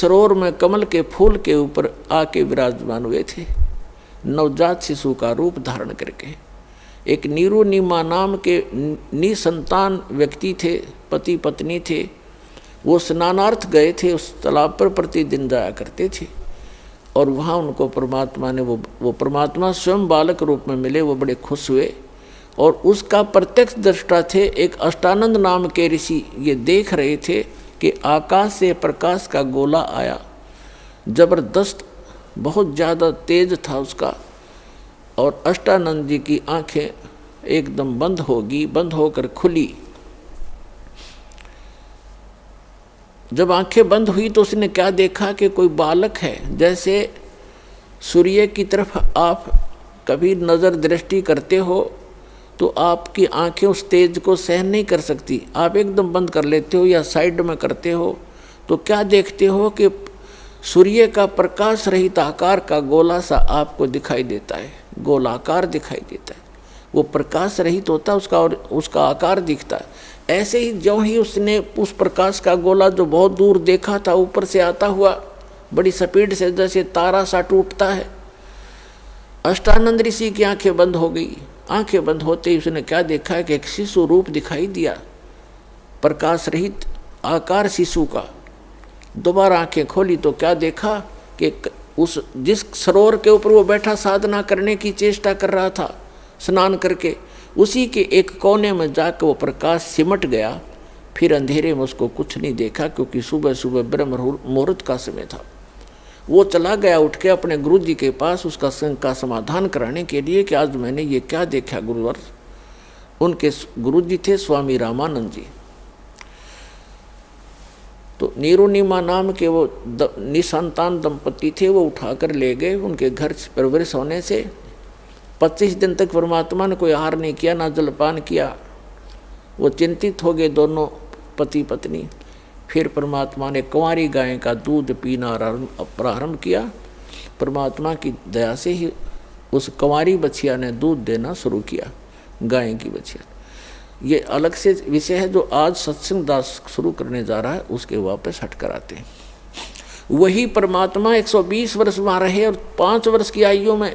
सरोवर में कमल के फूल के ऊपर आके विराजमान हुए थे, नवजात शिशु का रूप धारण करके। एक नीरू नीमा नाम के निसंतान व्यक्ति थे, पति पत्नी थे। वो स्नानार्थ गए थे, उस तालाब पर प्रतिदिन जाया करते थे और वहाँ उनको परमात्मा ने वो परमात्मा स्वयं बालक रूप में मिले। वो बड़े खुश हुए और उसका प्रत्यक्ष दृष्टा थे एक अष्टानंद नाम के ऋषि। ये देख रहे थे कि आकाश से प्रकाश का गोला आया, जबरदस्त, बहुत ज़्यादा तेज था उसका, और अष्टानंद जी की आंखें एकदम बंद होगी, बंद होकर खुली। जब आंखें बंद हुई तो उसने क्या देखा कि कोई बालक है। जैसे सूर्य की तरफ आप कभी नज़र दृष्टि करते हो तो आपकी आंखें उस तेज को सहन नहीं कर सकती, आप एकदम बंद कर लेते हो या साइड में करते हो, तो क्या देखते हो कि सूर्य का प्रकाश रहित आकार का गोला सा आपको दिखाई देता है, गोलाकार दिखाई देता है। वो प्रकाश रहित होता है उसका और उसका आकार दिखता है। ऐसे ही ज्यों ही उसने उस प्रकाश का गोला जो बहुत दूर देखा था ऊपर से आता हुआ बड़ी स्पीड से, जैसे तारा सा टूटता है, अष्टानंद ऋषि की आंखें बंद हो गई। आंखें बंद होते ही उसने क्या देखा कि एक शिशु रूप दिखाई दिया, प्रकाश रहित आकार शिशु का। दोबारा आंखें खोली तो क्या देखा कि उस जिस सरोवर के ऊपर वो बैठा साधना करने की चेष्टा कर रहा था स्नान करके, उसी के एक कोने में जाकर वो प्रकाश सिमट गया। फिर अंधेरे में उसको कुछ नहीं देखा, क्योंकि सुबह सुबह ब्रह्म मुहूर्त का समय था। वो चला गया उठ के अपने गुरु जी के पास उसका संग का समाधान कराने के लिए कि आज मैंने ये क्या देखा गुरुवर। उनके गुरु जी थे स्वामी रामानंद जी। तो नीरुनिमा नाम के वो निसंतान दंपति थे, वो उठाकर ले गए। उनके घर परवरिश होने से 25 दिन तक परमात्मा ने कोई आहार नहीं किया, ना जलपान किया। वो चिंतित हो गए दोनों पति पत्नी। फिर परमात्मा ने कुंवारी गाय का दूध पीना प्रारंभ किया। परमात्मा की दया से ही उस कुंवारी बछिया ने दूध देना शुरू किया, गाय की बछिया। ये अलग से विषय है जो आज सत्संग दास शुरू करने जा रहा है, उसके वापस हट कर आते हैं। वही परमात्मा 120 वर्ष वहाँ रहे और 5 वर्ष की आयु में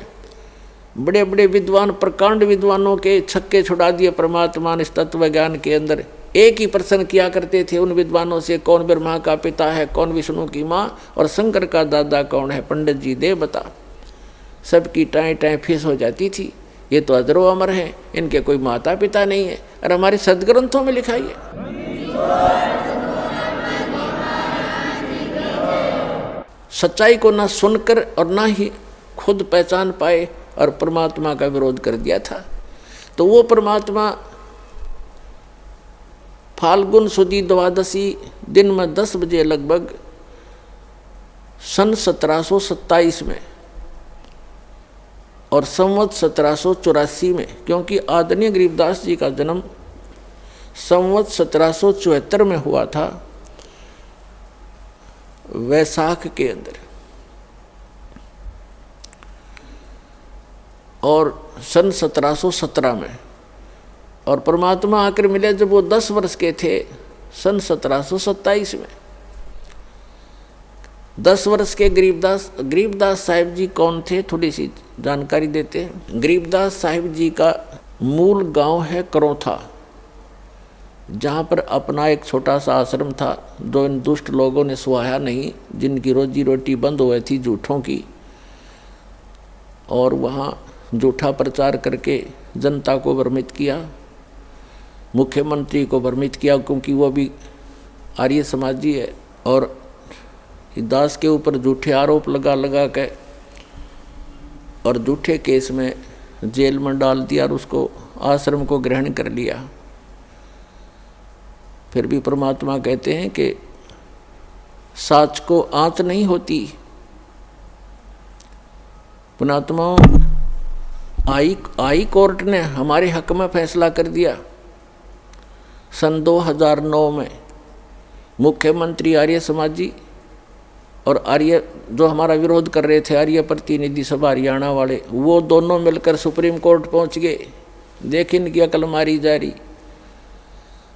बड़े बड़े विद्वान, प्रकांड विद्वानों के छक्के छुड़ा दिए परमात्मा ने इस तत्व ज्ञान के अंदर। एक ही प्रश्न किया करते थे उन विद्वानों से, कौन ब्रह्मा का पिता है, कौन विष्णु की माँ और शंकर का दादा कौन है, पंडित जी दे बता। सबकी टाएं टाएं फीस हो जाती थी। ये तो अजरो अमर हैं, इनके कोई माता पिता नहीं है, और हमारे सदग्रंथों में लिखा है। सच्चाई को ना सुनकर और ना ही खुद पहचान पाए और परमात्मा का विरोध कर दिया था। तो वो परमात्मा फाल्गुन सुदी द्वादशी दिन में 10 बजे लगभग सन 1727 में और संवत 1784 में, क्योंकि आदरणीय गरीबदास जी का जन्म संवत 1774 में हुआ था, वैशाख के अंदर, और सन 1717 में। और परमात्मा आकर मिले जब वो 10 वर्ष के थे, सन 1727 में। 10 वर्ष के गरीबदास साहिब जी कौन थे, थोड़ी सी जानकारी देते हैं। गरीबदास साहिब जी का मूल गांव है करौथा, जहाँ पर अपना एक छोटा सा आश्रम था जो इन दुष्ट लोगों ने सुहाया नहीं, जिनकी रोजी रोटी बंद हुई थी झूठों की, और वहाँ झूठा प्रचार करके जनता को भ्रमित किया, मुख्यमंत्री को भ्रमित किया, क्योंकि वो भी आर्य समाजी है। और दास के ऊपर झूठे आरोप लगा के और झूठे केस में जेल में डाल दिया और उसको आश्रम को ग्रहण कर लिया। फिर भी परमात्मा कहते हैं कि साच को आँच नहीं होती। पुणात्मा आई कोर्ट ने हमारे हक में फैसला कर दिया। सन 2009 में मुख्यमंत्री आर्य समाजी और आर्य जो हमारा विरोध कर रहे थे, आर्य प्रतिनिधि सभा हरियाणा वाले, वो दोनों मिलकर सुप्रीम कोर्ट पहुंच गए। देख इनकी अकल मारी जा रही।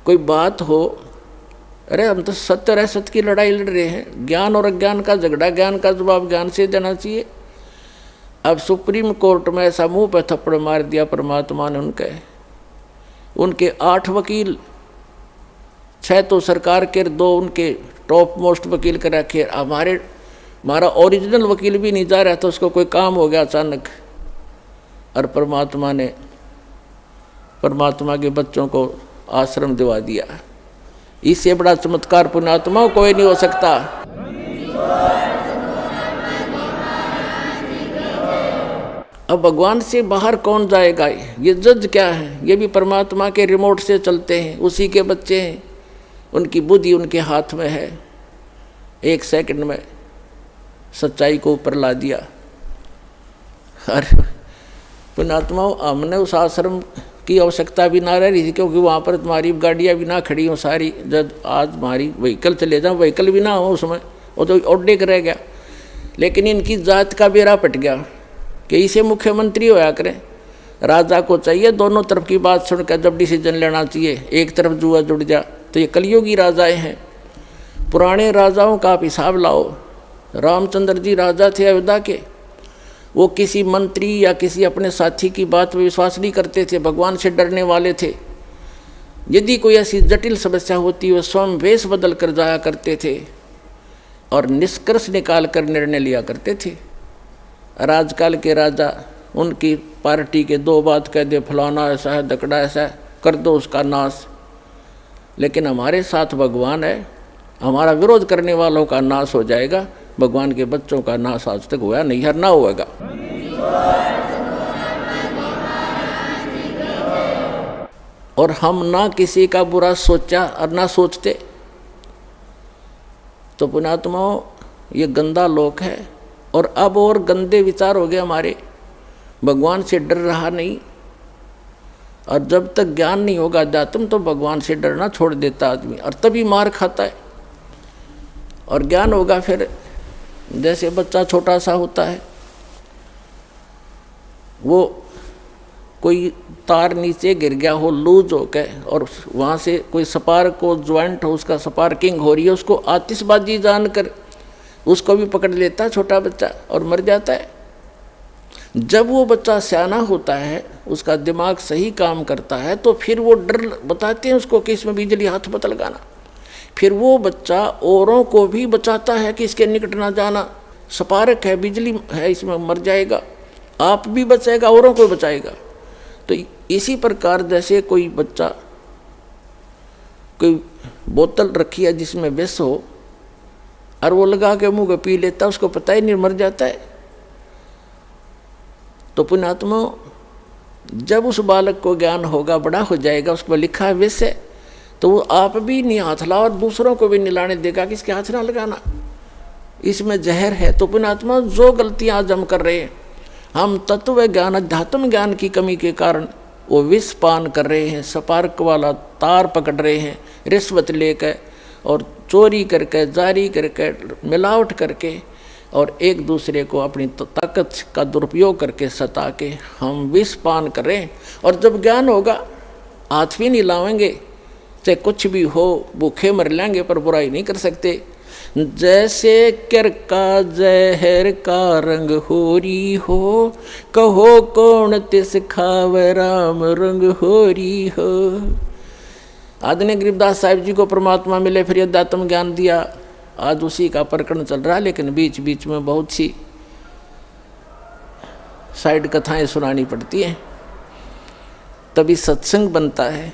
कोई बात हो, अरे हम तो सत्य और असत्य की लड़ाई लड़ रहे हैं, ज्ञान और अज्ञान का झगड़ा, ज्ञान का जवाब ज्ञान से देना चाहिए। अब सुप्रीम कोर्ट में ऐसा मुंह पे थप्पड़ मार दिया परमात्मा ने उनके 8 वकील, 6 तो सरकार के, 2 उनके टॉप मोस्ट वकील कर रखे। हमारा ओरिजिनल वकील भी नहीं जा रहा था, उसको कोई काम हो गया अचानक, और परमात्मा के बच्चों को आश्रम दिवा दिया। इससे बड़ा चमत्कार पुण्यात्मा कोई नहीं हो सकता। अब भगवान से बाहर कौन जाएगा? ये जज क्या है? ये भी परमात्मा के रिमोट से चलते हैं, उसी के बच्चे हैं, उनकी बुद्धि उनके हाथ में है। 1 सेकंड में सच्चाई को ऊपर ला दिया। अरे पुण्यात्मा, हमने उस आश्रम की आवश्यकता भी ना रही थी, क्योंकि वहाँ पर तुम्हारी गाड़ियाँ भी ना खड़ी हों सारी। जब आज हमारी व्हीकल चले जाओ, व्हीकल भी ना हो उसमें, वो तो ओडे कर रह गया। लेकिन इनकी जात का बेड़ा पट गया कि इसे मुख्यमंत्री होया करें। राजा को चाहिए दोनों तरफ की बात सुनकर जब डिसीजन लेना चाहिए, एक तरफ जुआ जुड़ जा। तो ये कलयुगी राजाएँ हैं। पुराने राजाओं का आप हिसाब लाओ। रामचंद्र जी राजा थे अयोध्या के, वो किसी मंत्री या किसी अपने साथी की बात में विश्वास नहीं करते थे, भगवान से डरने वाले थे। यदि कोई ऐसी जटिल समस्या होती, वो स्वयं वेश बदल कर जाया करते थे और निष्कर्ष निकाल कर निर्णय लिया करते थे। आजकल के राजा, उनकी पार्टी के 2 बात कह दे, फलाना ऐसा है, दकड़ा ऐसा है, कर दो उसका नाश। लेकिन हमारे साथ भगवान है, हमारा विरोध करने वालों का नाश हो जाएगा। भगवान के बच्चों का नाश आज तक हुआ नहीं, हर ना होगा। और हम ना किसी का बुरा सोचा और ना सोचते। तो पुण्यात्माओं, ये गंदा लोक है। और अब और गंदे विचार हो गए हमारे, भगवान से डर रहा नहीं। और जब तक ज्ञान नहीं होगा अध्यात्म, तो भगवान से डरना छोड़ देता आदमी, और तभी मार खाता है। और ज्ञान होगा फिर, जैसे बच्चा छोटा सा होता है, वो कोई तार नीचे गिर गया हो लूज हो के, और वहाँ से कोई स्पार्क को ज्वाइंट हो, उसका स्पार्किंग हो रही है, उसको आतिशबाजी जानकर उसको भी पकड़ लेता है छोटा बच्चा और मर जाता है। जब वो बच्चा सियाना होता है, उसका दिमाग सही काम करता है, तो फिर वो डर बताते हैं उसको कि इसमें बिजली हाथ मत लगाना। फिर वो बच्चा औरों को भी बचाता है कि इसके निकट ना जाना, स्पार्क है, बिजली है, इसमें मर जाएगा। आप भी बचाएगा, औरों को बचाएगा। तो इसी प्रकार जैसे कोई बच्चा कोई बोतल रखी है जिसमें विष हो, और वो लगा के मुंह को पी लेता, उसको पता ही नहीं, मर जाता है। तो पुण्यात्मा, जब उस बालक को ज्ञान होगा, बड़ा हो जाएगा, उस पर लिखा है विष है, तो वो आप भी नहीं हाथ लाओ और दूसरों को भी नहीं लाने देगा कि इसके हाथ ना लगाना, इसमें जहर है। तो पुण्यात्मा, जो गलतियां आज हम कर रहे हैं, हम तत्व ज्ञान अध्यात्म ज्ञान की कमी के कारण वो विष पान कर रहे हैं, स्पार्क वाला तार पकड़ रहे हैं, रिश्वत लेकर और चोरी करके, जारी करके, मिलावट करके, और एक दूसरे को अपनी ताकत का दुरुपयोग करके सता के हम विष पान कर रहे हैं। और जब ज्ञान होगा, हाथ भी नहीं लावेंगे, चाहे कुछ भी हो, भूखे मर लेंगे पर बुराई नहीं कर सकते। जैसे कर का जहर का रंग होरी हो, कहो कौन तिस खावे राम रंग होरी हो। आदरणीय गरीबदास साहिब जी को परमात्मा मिले, फिर अध्यात्म ज्ञान दिया। आज उसी का प्रकरण चल रहा है, लेकिन बीच बीच में बहुत सी साइड कथाएं सुनानी पड़ती हैं, तभी सत्संग बनता है।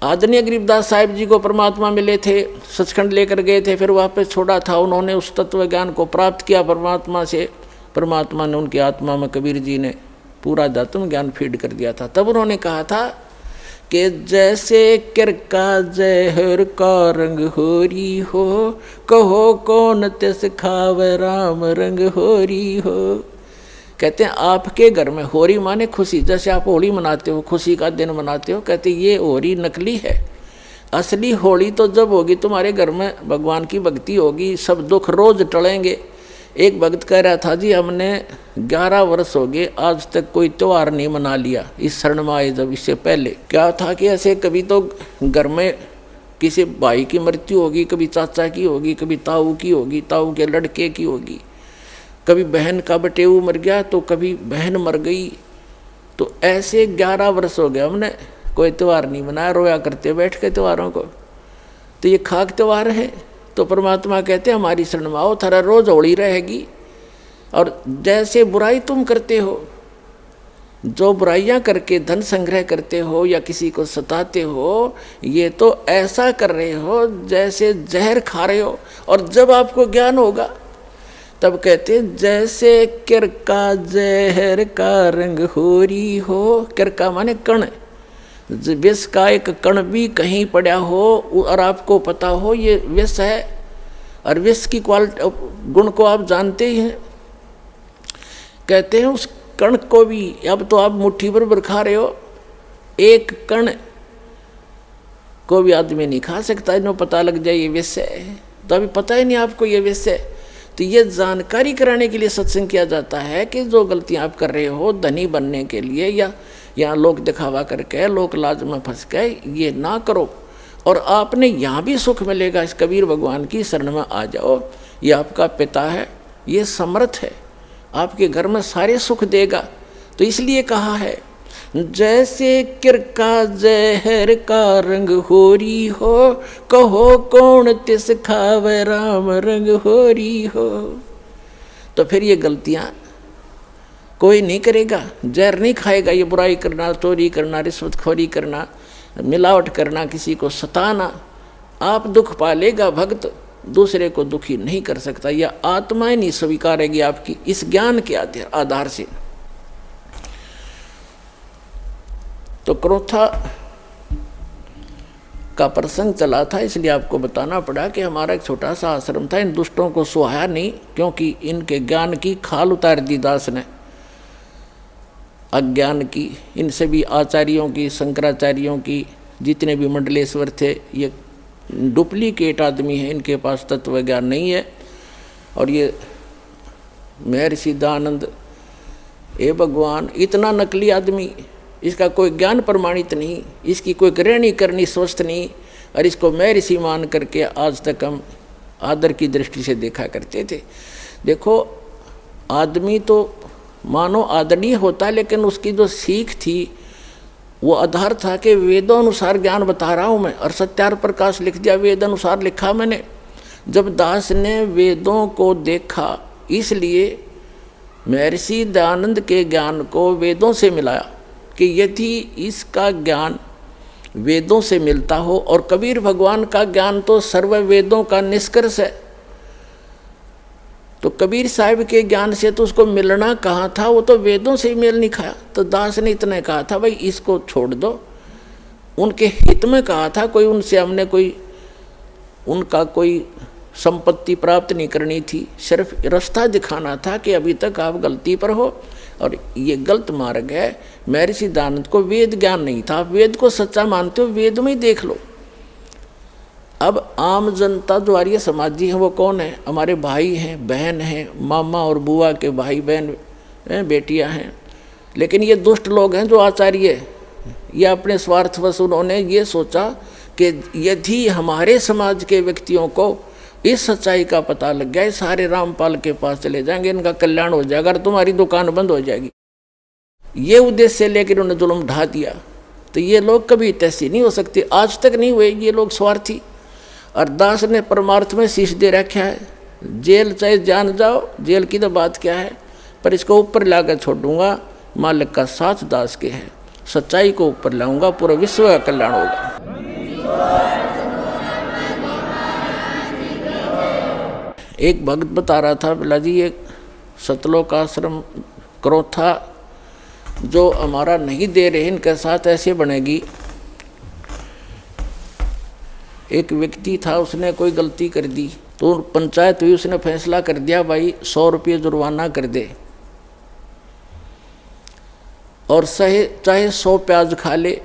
आदरणीय गरीबदास साहिब जी को परमात्मा मिले थे, सचखंड लेकर गए थे, फिर वापस छोड़ा था। उन्होंने उस तत्व ज्ञान को प्राप्त किया परमात्मा से। परमात्मा ने उनकी आत्मा में, कबीर जी ने पूरा अध्यात्म ज्ञान फीड कर दिया था। तब उन्होंने कहा था कि जैसे कर का जहर का रंग होरी हो, कहो कौन तिस खावे राम रंग होरी हो। कहते हैं आपके घर में होरी माने खुशी, जैसे आप होली मनाते हो, खुशी का दिन मनाते हो, कहते ये होरी नकली है। असली होली तो जब होगी तुम्हारे घर में भगवान की भक्ति होगी, सब दुख रोज टलेंगे। एक भक्त कह रहा था, जी हमने 11 वर्ष हो गए आज तक कोई त्यौहार नहीं मना लिया इस शरण में आए। जब इससे पहले क्या था कि ऐसे कभी तो घर में किसी भाई की मृत्यु होगी, कभी चाचा की होगी, कभी ताऊ की होगी, ताऊ के लड़के की होगी, कभी बहन का बटेऊ मर गया तो कभी बहन मर गई। तो ऐसे 11 वर्ष हो गया हमने कोई त्यौहार नहीं मनाया, रोया करते बैठ के त्योहारों को। तो ये खाक त्यौहार है। तो परमात्मा कहते हमारी शरण में आओ, थारा रोज होली रहेगी। और जैसे बुराई तुम करते हो, जो बुराइयां करके धन संग्रह करते हो या किसी को सताते हो, ये तो ऐसा कर रहे हो जैसे जहर खा रहे हो। और जब आपको ज्ञान होगा तब कहते जैसे किरका जहर का रंग होरी हो। किरका माने कण, विष का एक कण भी कहीं पड़ा हो और आपको पता हो ये विष है, और विष की क्वालिटी गुण को आप जानते ही हैं। कहते हैं उस कण को भी, अब तो आप मुट्ठी भर खा रहे हो, एक कण को भी आदमी नहीं खा सकता, इन्हें पता लग जाए ये विष है। तो अभी पता ही नहीं आपको ये विष है। तो ये जानकारी कराने के लिए सत्संग किया जाता है कि जो गलतियां आप कर रहे हो धनी बनने के लिए या लोक दिखावा करके लोक लाज में फंस गए, ये ना करो। और आपने यहाँ भी सुख मिलेगा। इस कबीर भगवान की शरण में आ जाओ, ये आपका पिता है, ये समर्थ है, आपके घर में सारे सुख देगा। तो इसलिए कहा है जैसे किरका जहर का रंग होरी हो, कहो कौन तिस खावे राम रंग होरी हो। तो फिर ये गलतियां कोई नहीं करेगा, जहर नहीं खाएगा। ये बुराई करना, चोरी करना, रिश्वतखोरी करना, मिलावट करना, किसी को सताना, आप दुख पालेगा। भक्त दूसरे को दुखी नहीं कर सकता, यह आत्मा ही नहीं स्वीकारेगी आपकी इस ज्ञान के आधार से। तो क्रोथा का प्रसंग चला था, इसलिए आपको बताना पड़ा कि हमारा एक छोटा सा आश्रम था। इन दुष्टों को सुहाया नहीं, क्योंकि इनके ज्ञान की खाल उतार दी दास ने, अज्ञान की। इनसे भी आचार्यों की, शंकराचार्यों की, जितने भी मंडलेश्वर थे, ये डुप्लीकेट आदमी है, इनके पास तत्व ज्ञान नहीं है। और ये महर्षि दयानंद, ए भगवान, इतना नकली आदमी, इसका कोई ज्ञान प्रमाणित नहीं, इसकी कोई रहनी करनी स्वस्थ नहीं, और इसको महर्षि मान करके आज तक हम आदर की दृष्टि से देखा करते थे। देखो, आदमी तो मानो आदरणीय होता, लेकिन उसकी जो सीख थी वो आधार था कि वेदों अनुसार ज्ञान बता रहा हूँ मैं, और सत्यार प्रकाश लिख दिया, वेद अनुसार लिखा मैंने। जब दास ने वेदों को देखा, इसलिए महर्षि दयानंद के ज्ञान को वेदों से मिलाया कि यदि इसका ज्ञान वेदों से मिलता हो, और कबीर भगवान का ज्ञान तो सर्व वेदों का निष्कर्ष है, तो कबीर साहब के ज्ञान से तो उसको मिलना कहाँ था, वो तो वेदों से ही मेल नहीं खाया। तो दास ने इतना कहा था, भाई इसको छोड़ दो। उनके हित में कहा था, कोई उनसे हमने उनका कोई संपत्ति प्राप्त नहीं करनी थी, सिर्फ रास्ता दिखाना था कि अभी तक आप गलती पर हो और ये गलत मार्ग है। महर्षि दयानंद को वेद ज्ञान नहीं था। आप वेद को सच्चा मानते हो, वेद में ही देख लो। अब आम जनता जो आर्य समाजी है वो कौन है? हमारे भाई हैं, बहन हैं, मामा और बुआ के भाई बहन बेटियां हैं। लेकिन ये दुष्ट लोग हैं जो आचार्य, ये अपने स्वार्थवश उन्होंने ये सोचा कि यदि हमारे समाज के व्यक्तियों को इस सच्चाई का पता लग गया, सारे रामपाल के पास चले जाएंगे, इनका कल्याण हो जाएगा और तुम्हारी दुकान बंद हो जाएगी। ये उद्देश्य लेकर उन्होंने जुल्म ढा दिया। तो ये लोग कभी तैसी नहीं हो सकते, आज तक नहीं हुए ये लोग स्वार्थी। और दास ने परमार्थ में शीश दे रखा है, जेल चाहे जान जाओ, जेल की तो बात क्या है, पर इसको ऊपर लाकर छोड़ दूंगा। मालिक का साथ दास के है, सच्चाई को ऊपर लाऊंगा, पूरा विश्व का कल्याण होगा। एक भक्त बता रहा था, बोला जी ये सतलोक आश्रम क्रोथा जो हमारा नहीं दे रहे, इनके साथ ऐसे बनेगी। एक व्यक्ति था, उसने कोई गलती कर दी तो पंचायत हुई, उसने फैसला कर दिया भाई 100 रुपये जुर्माना कर दे और चाहे 100 प्याज खा ले,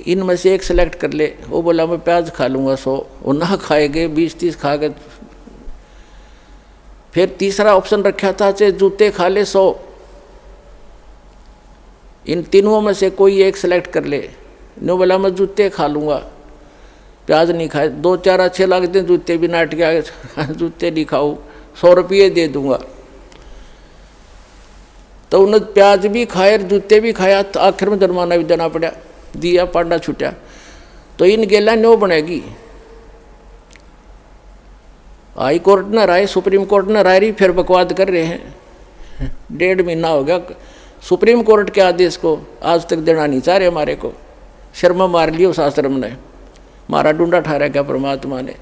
इनमें से एक सेलेक्ट कर ले। वो बोला मैं प्याज खा लूँगा 100, वो ना खाएगे 20-30 खा गए। फिर तीसरा ऑप्शन रखा था, चाहे जूते खा ले 100, इन तीनों में से कोई एक सेलेक्ट कर ले। नो बोला मैं जूते खा लूँगा। प्याज नहीं खाए, 2-4 अच्छे लगते हैं, जूते भी नाट के आगे जूते नहीं खाओ, 100 रुपये दे दूंगा। तो उन्होंने प्याज भी खाए, जूते भी खाया, तो आखिर में जुर्माना भी देना पड़ा, दिया, पांडा छूटा। तो इन गेला न्यो बनेगी। हाई कोर्ट न राय, सुप्रीम कोर्ट न राय रही, फिर बकवाद कर रहे हैं। 1.5 महीना हो गया सुप्रीम कोर्ट के आदेश को आज तक देना नहीं चाह रहे हमारे को। शर्मा मार लियो शास्त्रम ने, मारा डूंडा ठहरा क्या परमात्मा ने।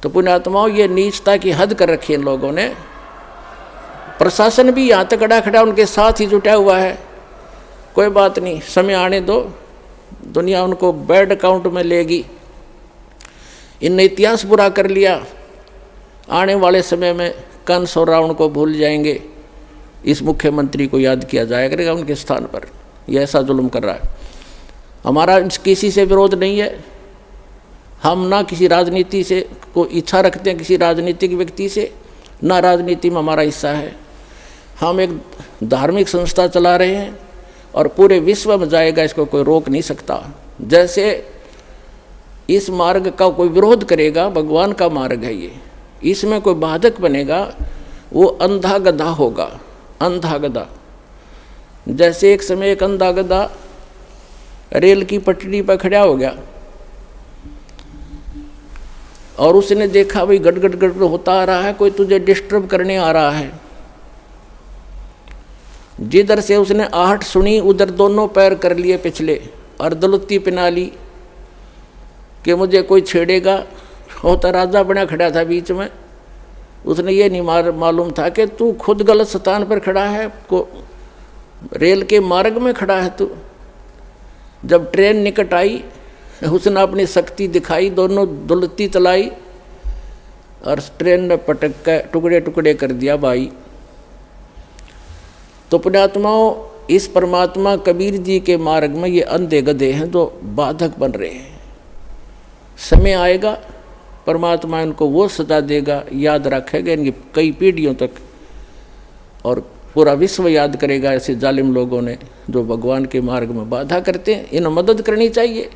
तो पुण्यात्माओं, ये नीचता की हद कर रखी है इन लोगों ने। प्रशासन भी यहाँ तक खड़ा खड़ा उनके साथ ही जुटा हुआ है। कोई बात नहीं, समय आने दो, दुनिया उनको बैड अकाउंट में लेगी। इनने इतिहास बुरा कर लिया, आने वाले समय में कंस और रावण को भूल जाएंगे, इस मुख्यमंत्री को याद किया जाया करेगा उनके स्थान पर। यह ऐसा जुल्म कर रहा है। हमारा किसी से विरोध नहीं है, हम ना किसी राजनीति से को इच्छा रखते हैं, किसी राजनीतिक व्यक्ति से, ना राजनीति में हमारा हिस्सा है। हम एक धार्मिक संस्था चला रहे हैं और पूरे विश्व में जाएगा, इसको कोई रोक नहीं सकता। जैसे इस मार्ग का कोई विरोध करेगा, भगवान का मार्ग है ये, इसमें कोई बाधक बनेगा, वो अंधा गधा होगा, अंधा गधा। जैसे एक समय एक अंधा गधा रेल की पटरी पर खड़ा हो गया और उसने देखा भाई गड़ गड़ गड़ होता आ रहा है, कोई तुझे डिस्टर्ब करने आ रहा है। जिधर से उसने आहट सुनी उधर दोनों पैर कर लिए पिछले और दलुत्ती पिना ली कि मुझे कोई छेड़ेगा। होता राजा बना खड़ा था बीच में, उसने ये नहीं मालूम था कि तू खुद गलत स्थान पर खड़ा है, को रेल के मार्ग में खड़ा है तू। जब ट्रेन निकट आई, उसने अपनी शक्ति दिखाई, दोनों दुलती चलाई और ट्रेन ने पटक कर टुकड़े टुकड़े कर दिया भाई। तो पुण्यात्माओं, इस परमात्मा कबीर जी के मार्ग में ये अंधे गधे हैं जो बाधक बन रहे हैं। समय आएगा, परमात्मा इनको वो सजा देगा, याद रखेगा इनकी कई पीढ़ियों तक, और पूरा विश्व याद करेगा ऐसे जालिम लोगों ने जो भगवान के मार्ग में बाधा करते हैं। इन्हें मदद करनी चाहिए।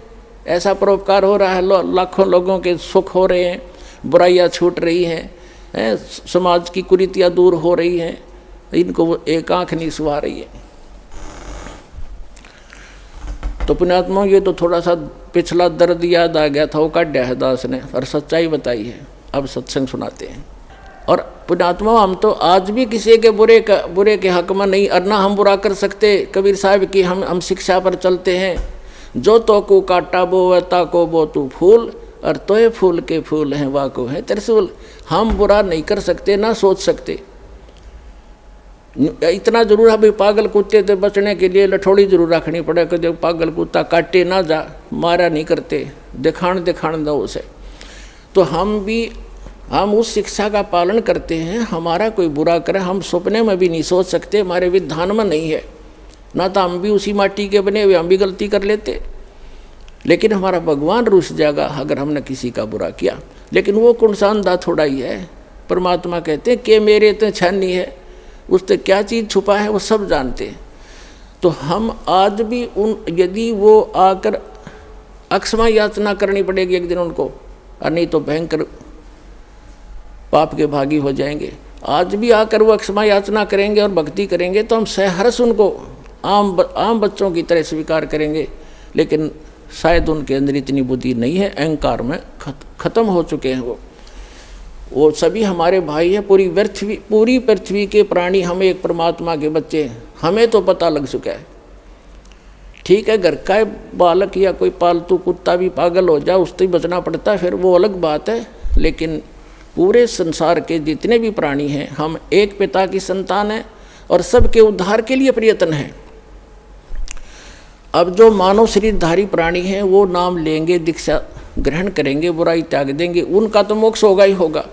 ऐसा परोपकार हो रहा है, लाखों लोगों के सुख हो रहे हैं, बुराइयां छूट रही हैं, समाज की कुरीतियाँ दूर हो रही हैं, इनको वो एक आँख नहीं सुहा रही है। तो पुण्यात्मा, ये तो थोड़ा सा पिछला दर्द याद आ गया था, वो काटा है दास ने और सच्चाई बताई है। अब सत्संग सुनाते हैं। और पुण्यात्मा, हम तो आज भी किसी के बुरे के हक में नहीं, और ना हम बुरा कर सकते। कबीर साहब की हम शिक्षा पर चलते हैं, जो तो को काटा बो ता को बो तू फूल, और तोय फूल के फूल हैं वाह को है त्रिशूल। हम बुरा नहीं कर सकते, ना सोच सकते। इतना जरूर है भाई, पागल कुत्ते से बचने के लिए लठोड़ी जरूर रखनी पड़े कि जब पागल कुत्ता काटे ना जा, मारा नहीं करते, दिखाण दो उसे। तो हम उस शिक्षा का पालन करते हैं। हमारा कोई बुरा करे हम सपने में भी नहीं सोच सकते, हमारे विधान में नहीं है। ना तो हम भी उसी माटी के बने हुए, हम भी गलती कर लेते। लेकिन हमारा भगवान रुस जाएगा अगर हमने किसी का बुरा किया। लेकिन वो कुणसानदा थोड़ा ही है। परमात्मा कहते हैं कि मेरे तो छानी है, उससे क्या चीज़ छुपा है वो सब जानते हैं। तो हम आज भी यदि वो आकर अक्षमा याचना करनी पड़ेगी एक दिन उनको, और नहीं तो भयंकर पाप के भागी हो जाएंगे। आज भी आकर वो अक्षमा याचना करेंगे और भक्ति करेंगे तो हम सहर्ष उनको आम बच्चों की तरह स्वीकार करेंगे। लेकिन शायद उनके अंदर इतनी बुद्धि नहीं है, अहंकार में खत्म हो चुके हैं वो सभी हमारे भाई हैं। पूरी पृथ्वी के प्राणी हम एक परमात्मा के बच्चे हैं, हमें तो पता लग चुका है। ठीक है, घर का बालक या कोई पालतू कुत्ता भी पागल हो जाए, उससे बचना पड़ता है, फिर वो अलग बात है। लेकिन पूरे संसार के जितने भी प्राणी हैं, हम एक पिता की संतान हैं और सबके उद्धार के लिए प्रयत्न है। अब जो मानव शरीरधारी प्राणी हैं वो नाम लेंगे, दीक्षा ग्रहण करेंगे, बुराई त्याग देंगे, उनका तो मोक्ष होगा ही होगा।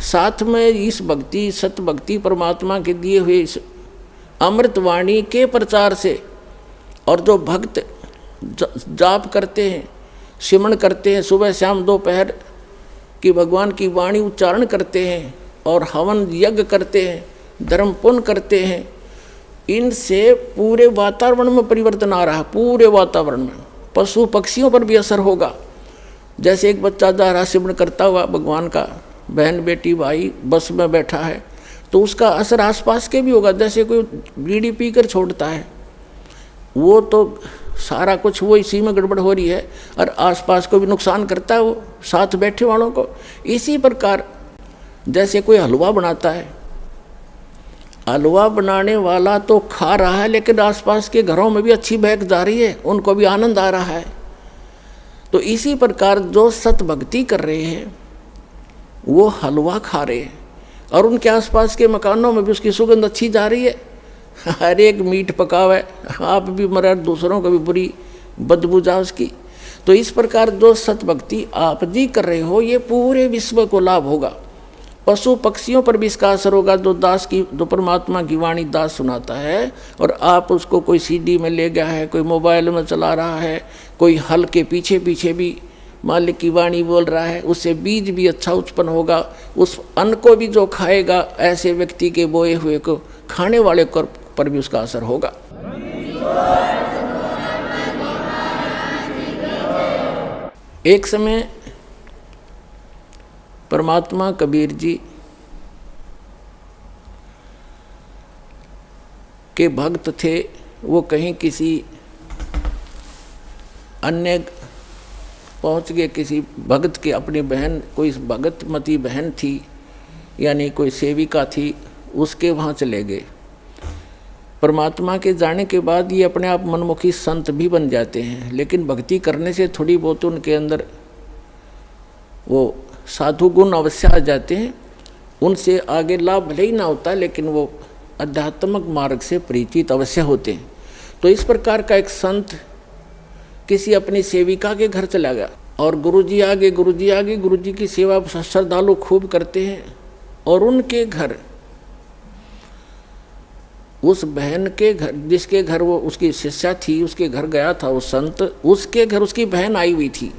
साथ में इस भक्ति, सत भक्ति, परमात्मा के दिए हुए इस अमृतवाणी के प्रचार से, और जो भक्त जाप करते हैं, सिमरण करते हैं, सुबह शाम दोपहर की भगवान की वाणी उच्चारण करते हैं और हवन यज्ञ करते हैं, धर्म पुण्य करते हैं, इनसे पूरे वातावरण में परिवर्तन आ रहा है। पूरे वातावरण में पशु पक्षियों पर भी असर होगा। जैसे एक बच्चा जा रहा सिमरन करता हुआ भगवान का, बहन बेटी भाई बस में बैठा है, तो उसका असर आसपास के भी होगा। जैसे कोई बीड़ी पी कर छोड़ता है, वो तो सारा कुछ वो इसी में गड़बड़ हो रही है और आसपास को भी नुकसान करता है, वो साथ बैठे वालों को। इसी प्रकार जैसे कोई हलवा बनाता है, हलवा बनाने वाला तो खा रहा है लेकिन आसपास के घरों में भी अच्छी महक जा रही है, उनको भी आनंद आ रहा है। तो इसी प्रकार जो सत भक्ति कर रहे हैं वो हलवा खा रहे हैं और उनके आसपास के मकानों में भी उसकी सुगंध अच्छी जा रही है। हर एक मीट पकावे, आप भी मरे, दूसरों को भी बुरी बदबू जा उसकी। तो इस प्रकार जो सत भक्ति आप जी कर रहे हो, ये पूरे विश्व को लाभ होगा। पशु पक्षियों पर भी इसका असर होगा। जो परमात्मा की वाणी दास सुनाता है और आप उसको कोई सीडी में ले गया है, कोई मोबाइल में चला रहा है, कोई हल के पीछे पीछे भी मालिक की वाणी बोल रहा है, उससे बीज भी अच्छा उत्पन्न होगा। उस अन्न को भी जो खाएगा, ऐसे व्यक्ति के बोए हुए को खाने वाले पर भी उसका असर होगा। एक समय परमात्मा कबीर जी के भक्त थे। वो कहीं किसी अन्य पहुंच गए, किसी भक्त के, अपनी बहन, कोई भगतमती बहन थी यानी कोई सेविका थी, उसके वहाँ चले गए। परमात्मा के जाने के बाद ये अपने आप मनमुखी संत भी बन जाते हैं, लेकिन भक्ति करने से थोड़ी बहुत उनके अंदर वो साधु गुण अवश्य आ जाते हैं। उनसे आगे लाभ भले ही ना होता, लेकिन वो आध्यात्मिक मार्ग से परिचित अवश्य होते हैं। तो इस प्रकार का एक संत किसी अपनी सेविका के घर चला गया और गुरुजी आगे गुरुजी की सेवा श्रद्धालु खूब करते हैं। और उनके घर, उस बहन के घर, जिसके घर वो उसकी शिष्या थी, उसके घर गया था वो संत। उसके घर उसकी बहन आई हुई थी,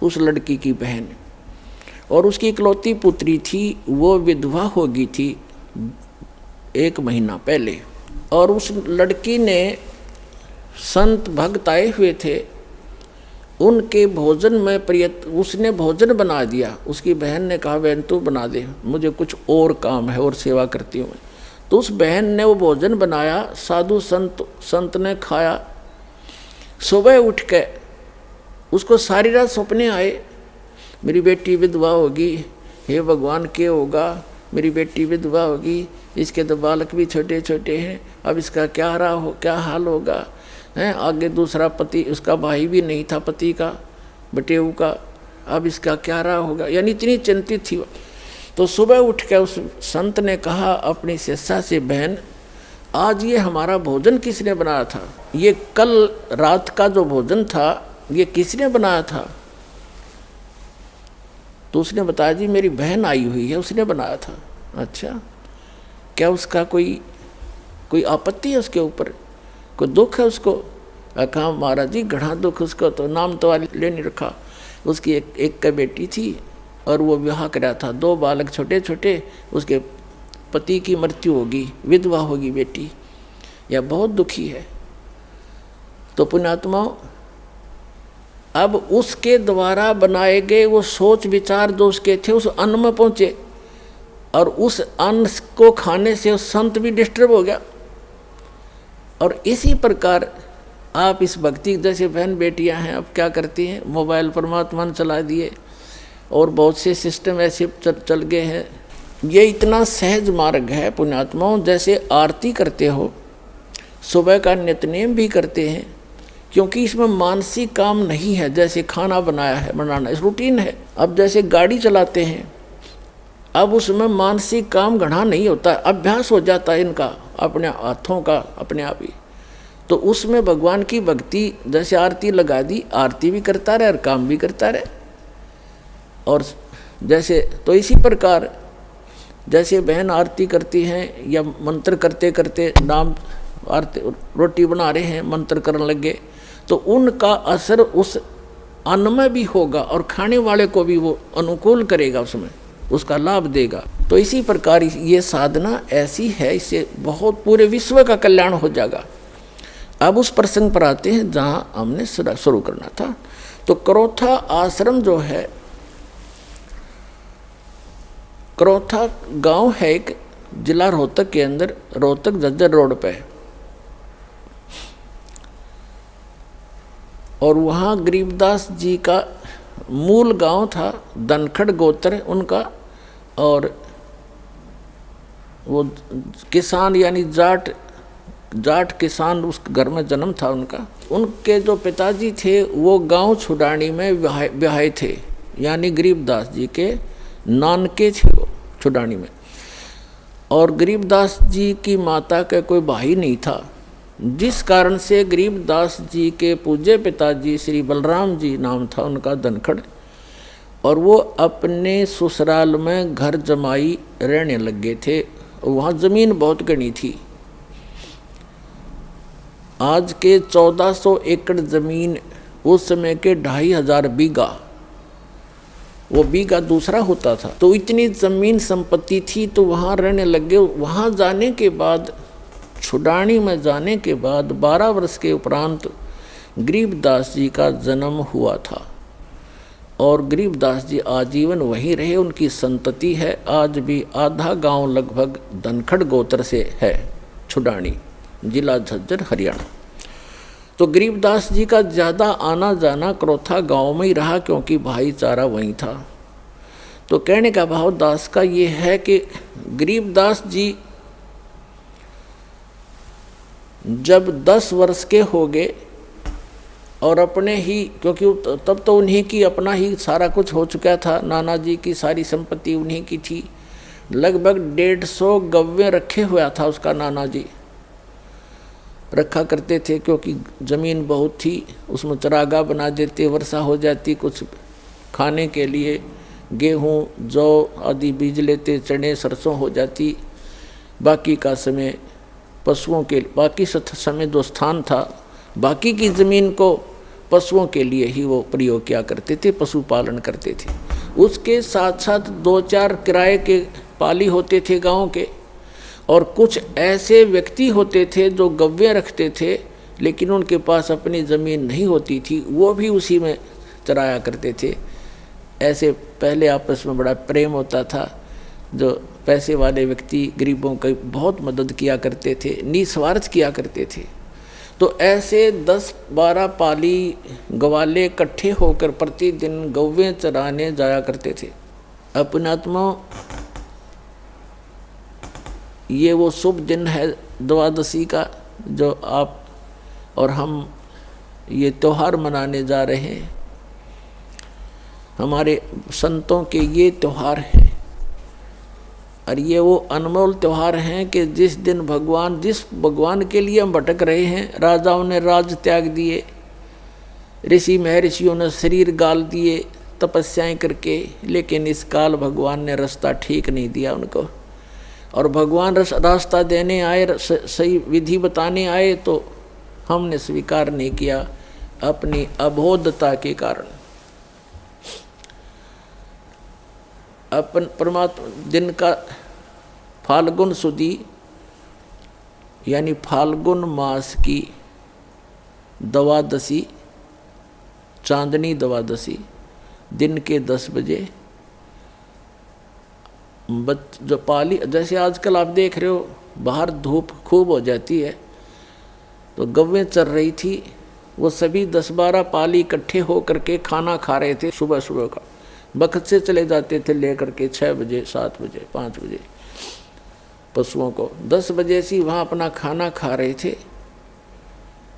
उस लड़की की बहन, और उसकी इकलौती पुत्री थी। वो विधवा हो गई थी 1 महीना पहले। और उस लड़की ने, संत भक्त आए हुए थे, उनके भोजन में उसने भोजन बना दिया। उसकी बहन ने कहा, बहन तू बना दे, मुझे कुछ और काम है और सेवा करती हूँ। तो उस बहन ने वो भोजन बनाया, साधु संत ने खाया। सुबह उठ के उसको सारी रात सपने आए, मेरी बेटी विधवा होगी, हे भगवान क्या होगा, मेरी बेटी विधवा होगी, इसके तो बालक भी छोटे छोटे हैं, अब इसका क्या हाल होगा हैं। आगे दूसरा पति, उसका भाई भी नहीं था पति का, बटेऊ का, अब इसका क्या रहा होगा, यानी इतनी चिंतित थी। तो सुबह उठ के उस संत ने कहा अपनी शिष्या से, बहन आज ये हमारा भोजन किसने बनाया था? ये कल रात का जो भोजन था ये किसने बनाया था? तो उसने बताया, जी मेरी बहन आई हुई है, उसने बनाया था। अच्छा, क्या उसका कोई आपत्ति है उसके ऊपर, कोई दुख है उसको? कहा महाराज जी घना दुख उसको, तो नाम तो ले नहीं रखा। उसकी एक बेटी थी और वो विवाह कराया था, 2 बालक छोटे छोटे, उसके पति की मृत्यु होगी, विधवा होगी बेटी, यह बहुत दुखी है। तो पुण्यात्माओं, अब उसके द्वारा बनाए गए वो सोच विचार जो उसके थे उस अन्न में पहुँचे, और उस अन्न को खाने से उस संत भी डिस्टर्ब हो गया। और इसी प्रकार आप इस भक्ति, जैसे बहन बेटियां हैं, अब क्या करती हैं, मोबाइल परमात्मा ने चला दिए और बहुत से सिस्टम ऐसे चल गए हैं। ये इतना सहज मार्ग है पुण्यात्माओं, जैसे आरती करते हो, सुबह का नित्यनेम भी करते हैं, क्योंकि इसमें मानसिक काम नहीं है। जैसे खाना बनाना इस रूटीन है। अब जैसे गाड़ी चलाते हैं, अब उसमें मानसिक काम घना नहीं होता, अभ्यास हो जाता है इनका, अपने हाथों का अपने आप ही। तो उसमें भगवान की भक्ति, जैसे आरती लगा दी, आरती भी करता रहे और काम भी करता रहे। और जैसे तो इसी प्रकार जैसे बहन आरती करती हैं या मंत्र करते करते नाम आरती रोटी बना रहे हैं, मंत्र करने लगे, तो उनका असर उस अन्न में भी होगा और खाने वाले को भी वो अनुकूल करेगा, उसमें उसका लाभ देगा। तो इसी प्रकार ये साधना ऐसी है, इससे बहुत पूरे विश्व का कल्याण हो जाएगा। अब उस प्रसंग पर आते हैं जहाँ हमने शुरू करना था। तो क्रोथा आश्रम जो है, क्रोथा गांव है एक, जिला रोहतक के अंदर, रोहतक झज्जर रोड पे। और वहाँ गरीबदास जी का मूल गांव था, धनखड़ गोत्र उनका। और वो किसान यानी जाट किसान उस घर में जन्म था उनका। उनके जो पिताजी थे वो गांव छुडानी में ब्याहे थे, यानी गरीबदास जी के नानके थे वो छुडानी में। और गरीबदास जी की माता का कोई भाई नहीं था, जिस कारण से गरीबदास जी के पूज्य पिताजी श्री बलराम जी नाम था उनका, धनखड़। और वो अपने ससुराल में घर जमाई रहने लग गए थे। वहाँ ज़मीन बहुत घनी थी, आज के 1400 एकड़ ज़मीन, उस समय के 2500 बीघा, वो बीघा दूसरा होता था। तो इतनी ज़मीन संपत्ति थी, तो वहाँ रहने लग गए। वहाँ जाने के बाद, छुडानी में जाने के बाद 12 वर्ष के उपरांत गरीबदास जी का जन्म हुआ था। और गरीबदास जी आजीवन वहीं रहे, उनकी संतति है आज भी। आधा गांव लगभग धनखड़ गोत्र से है, छुडानी, जिला झज्जर, हरियाणा। तो गरीबदास जी का ज़्यादा आना जाना क्रोथा गांव में ही रहा, क्योंकि भाईचारा वहीं था। तो कहने का भाव दास का ये है कि गरीबदास जी जब 10 वर्ष के हो गए और अपने ही, क्योंकि तब तो उन्हीं की अपना ही सारा कुछ हो चुका था, नाना जी की सारी संपत्ति उन्हीं की थी। लगभग 150 गव्वे रखे हुआ था उसका, नाना जी रखा करते थे, क्योंकि ज़मीन बहुत थी। उसमें चरागाह बना देते, वर्षा हो जाती, कुछ खाने के लिए गेहूँ जौ आदि बीज लेते, चने सरसों हो जाती। बाकी का समय पशुओं के, बाकी समय जो स्थान था, बाकी की ज़मीन को पशुओं के लिए ही वो प्रयोग किया करते थे, पशुपालन करते थे। उसके साथ साथ 2-4 किराए के पाली होते थे गांव के, और कुछ ऐसे व्यक्ति होते थे जो गव्वे रखते थे, लेकिन उनके पास अपनी ज़मीन नहीं होती थी, वो भी उसी में चराया करते थे। ऐसे पहले आपस में बड़ा प्रेम होता था। जो पैसे वाले व्यक्ति गरीबों की बहुत मदद किया करते थे, निस्वार्थ किया करते थे। तो ऐसे 10-12 पाली गवाले इकट्ठे होकर प्रतिदिन गौवें चराने जाया करते थे। अपनात्मा, ये वो शुभ दिन है द्वादशी का, जो आप और हम ये त्यौहार मनाने जा रहे हैं। हमारे संतों के ये त्यौहार हैं, और ये वो अनमोल त्यौहार हैं कि जिस दिन जिस भगवान के लिए हम भटक रहे हैं, राजाओं ने राज त्याग दिए, ऋषि महर्षियों ने शरीर गाल दिए तपस्याएं करके, लेकिन इस काल भगवान ने रास्ता ठीक नहीं दिया उनको। और भगवान रास्ता देने आए, सही विधि बताने आए, तो हमने स्वीकार नहीं किया अपनी अबोधता के कारण। अपन परमात्मा दिन का फाल्गुन सुदी, यानी फाल्गुन मास की द्वादशी, चांदनी द्वादशी, दिन के 10 बजे जो पाली, जैसे आजकल आप देख रहे हो बाहर धूप खूब हो जाती है, तो गव्वें चर रही थी। वो सभी 10-12 पाली इकट्ठे हो करके खाना खा रहे थे। सुबह सुबह का वक्त से चले जाते थे लेकर के 6 बजे, 7 बजे, 5 बजे पशुओं को। 10 बजे से वहाँ अपना खाना खा रहे थे,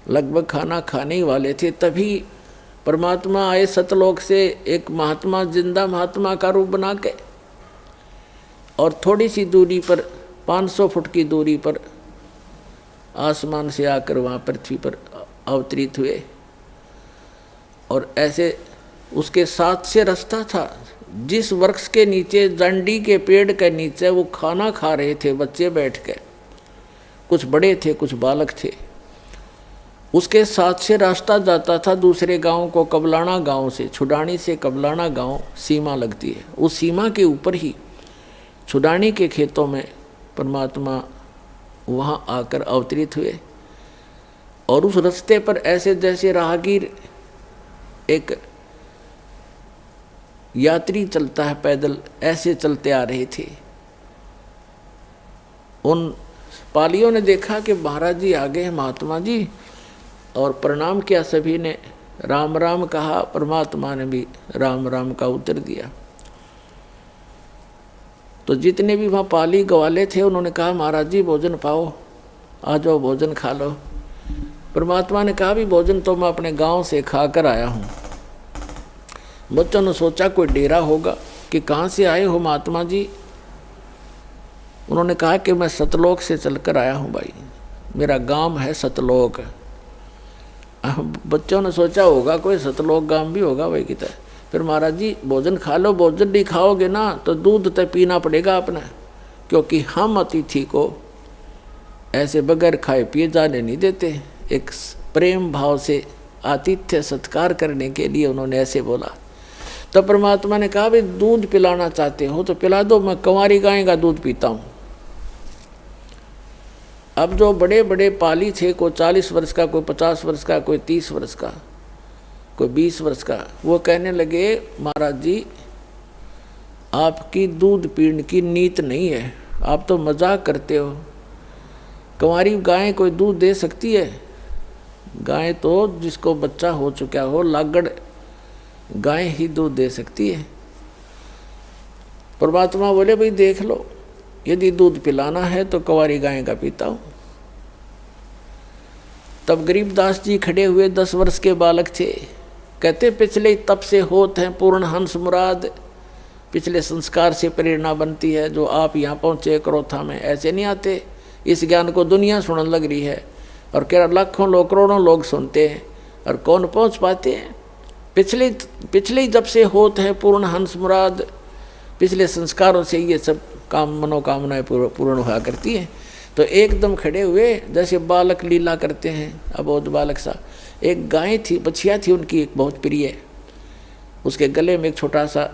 लगभग खाना खाने ही वाले थे। तभी परमात्मा आए सतलोक से, एक महात्मा, जिंदा महात्मा का रूप बना के, और थोड़ी सी दूरी पर, 500 फुट की दूरी पर आसमान से आकर वहाँ पृथ्वी पर अवतरित हुए। और ऐसे उसके साथ से रास्ता था, जिस वृक्ष के नीचे, जंडी के पेड़ के नीचे वो खाना खा रहे थे बच्चे बैठ के, कुछ बड़े थे कुछ बालक थे। उसके साथ से रास्ता जाता था दूसरे गांव को, कबलाना गांव से, छुडानी से कबलाना गांव सीमा लगती है। उस सीमा के ऊपर ही छुडानी के खेतों में परमात्मा वहाँ आकर अवतरित हुए। और उस रास्ते पर ऐसे जैसे राहगीर एक यात्री चलता है पैदल, ऐसे चलते आ रहे थे। उन पालियों ने देखा कि महाराज जी आ गए हैं, महात्मा जी, और प्रणाम किया। सभी ने राम राम कहा, परमात्मा ने भी राम राम का उत्तर दिया। तो जितने भी वहाँ पाली ग्वाले थे उन्होंने कहा महाराज जी भोजन पाओ, आ जाओ भोजन खा लो। परमात्मा ने कहा भी भोजन तो मैं अपने गांव से खा कर आया हूँ। बच्चों ने सोचा कोई डेरा होगा कि कहाँ से आए हो महात्मा जी। उन्होंने कहा कि मैं सतलोक से चलकर आया हूँ भाई, मेरा गांव है सतलोक। बच्चों ने सोचा होगा कोई सतलोक गांव भी होगा भाई कितना। फिर महाराज जी भोजन खा लो, भोजन नहीं खाओगे ना तो दूध तो पीना पड़ेगा अपना, क्योंकि हम अतिथि को ऐसे बगैर खाए पिए जाने नहीं देते। एक प्रेम भाव से आतिथ्य सत्कार करने के लिए उन्होंने ऐसे बोला। तो परमात्मा ने कहा भाई दूध पिलाना चाहते हो तो पिला दो, मैं कंवारी गाय का दूध पीता हूँ। अब जो बड़े बड़े पाली थे, कोई 40 वर्ष का, कोई 50 वर्ष का, कोई 30 वर्ष का, कोई 20 वर्ष का, वो कहने लगे महाराज जी आपकी दूध पीने की नीत नहीं है, आप तो मजाक करते हो। कंवारी गाय कोई दूध दे सकती है? गाय तो जिसको बच्चा हो चुका हो, लागड़ गाय ही दूध दे सकती है। परमात्मा बोले भाई देख लो, यदि दूध पिलाना है तो कंवारी गाय का पीता हूँ। तब गरीबदास जी खड़े हुए, 10 वर्ष के बालक थे। कहते पिछले तप से होत हैं पूर्ण हंस मुराद, पिछले संस्कार से प्रेरणा बनती है। जो आप यहाँ पहुँचे करोथा में ऐसे नहीं आते। इस ज्ञान को दुनिया सुनने लग रही है और कह लाखों लोग करोड़ों लोग सुनते हैं और कौन पहुँच पाते हैं। पिछले जब से होत है पूर्ण हंस मुराद, पिछले संस्कारों से ये सब काम मनोकामनाएं पूर्ण हुआ करती हैं। तो एकदम खड़े हुए जैसे बालक लीला करते हैं, अबोध बालक सा। एक गाय थी, बछिया थी उनकी एक बहुत प्रिय, उसके गले में एक छोटा सा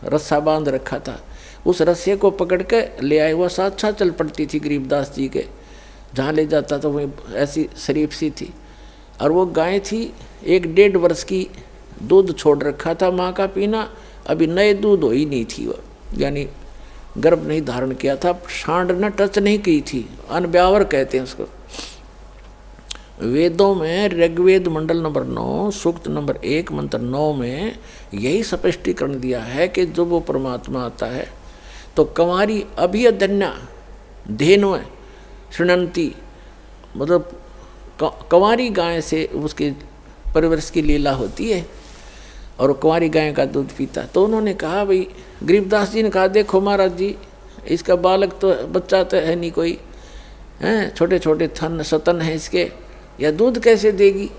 रस्सा बांध रखा था। उस रस्से को पकड़ के ले आए, वह साथ साथ चल पड़ती थी गरीबदास जी के, जहाँ ले जाता तो वह ऐसी शरीफ सी थी। और वो गाय थी 1-1.5 वर्ष की, दूध छोड़ रखा था माँ का पीना, अभी नए दूध हो ही नहीं थी वो, यानी गर्भ नहीं धारण किया था, सांड ने टच नहीं की थी, अनब्यावर कहते हैं उसको। वेदों में ऋग्वेद मंडल नंबर 9 सूक्त नंबर 1 मंत्र 9 में यही स्पष्टीकरण दिया है कि जब वो परमात्मा आता है तो कंवारी अभियधन्या धेनु शृणंती, मतलब कंवारी गाय से उसकी परिवर्ष की लीला होती है और कंवारी गाय का दूध पीता। तो उन्होंने कहा भाई, गरीबदास जी ने कहा देखो महाराज जी इसका बालक तो बच्चा तो है नहीं कोई, हैं छोटे छोटे थन सतन हैं इसके, या दूध कैसे देगी।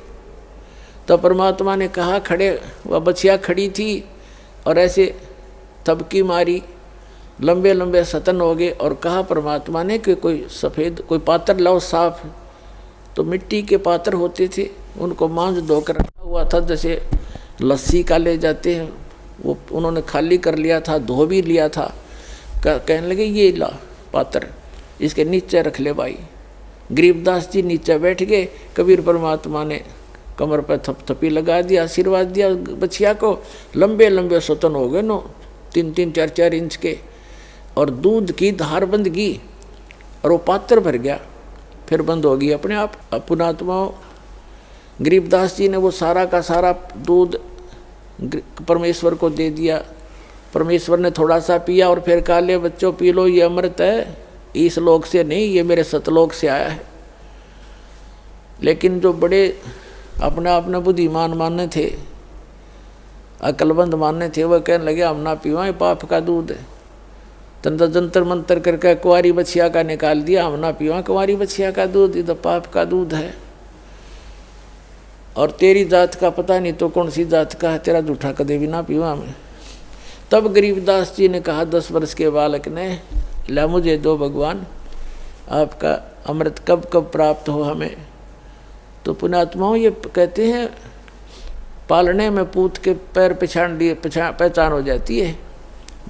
तो परमात्मा ने कहा, खड़े वह बछिया खड़ी थी और ऐसे थपकी मारी, लंबे लंबे सतन हो गए। और कहा परमात्मा ने कि कोई सफ़ेद कोई पात्र लाओ साफ। तो मिट्टी के पात्र होते थे, उनको मांझ धोकर रखा हुआ था, जैसे लस्सी का ले जाते हैं, वो उन्होंने खाली कर लिया था, धो भी लिया था। कहने लगे ये ला पात्र, इसके नीचे रख ले भाई। गरीबदास जी नीचे बैठ गए, कबीर परमात्मा ने कमर पर थपथपी लगा दिया, आशीर्वाद दिया बछिया को। लंबे लंबे सतन हो गए, 3-3, 4-4 इंच के, और दूध की धार बंद की और वो पात्र भर गया, फिर बंद हो गई अपने आप। पुणात्माओं, गरीबदास जी ने वो सारा का सारा दूध परमेश्वर को दे दिया। परमेश्वर ने थोड़ा सा पिया और फिर कहा ले बच्चों पी लो, ये अमृत है, इस लोक से नहीं, ये मेरे सतलोक से आया है। लेकिन जो बड़े अपना बुद्धिमान मानने थे, अकलबंद मानने थे, वह कहने लगे हम ना पीवा, ये पाप का दूध है। तंत्र जंतर मंतर करके कुंवारी बछिया का निकाल दिया, हम ना पीवा कुंवारी बछिया का दूध, ये तो पाप का दूध है। और तेरी जात का पता नहीं तो कौन सी जात का है, तेरा जूठा कदे भी ना पीवा मैं। तब गरीबदास जी ने कहा 10 वर्ष के बालक ने, ला मुझे दो भगवान, आपका अमृत कब कब प्राप्त हो हमें। तो पुण्यात्माओं ये कहते हैं पालने में पूत के पैर पहचान हो जाती है।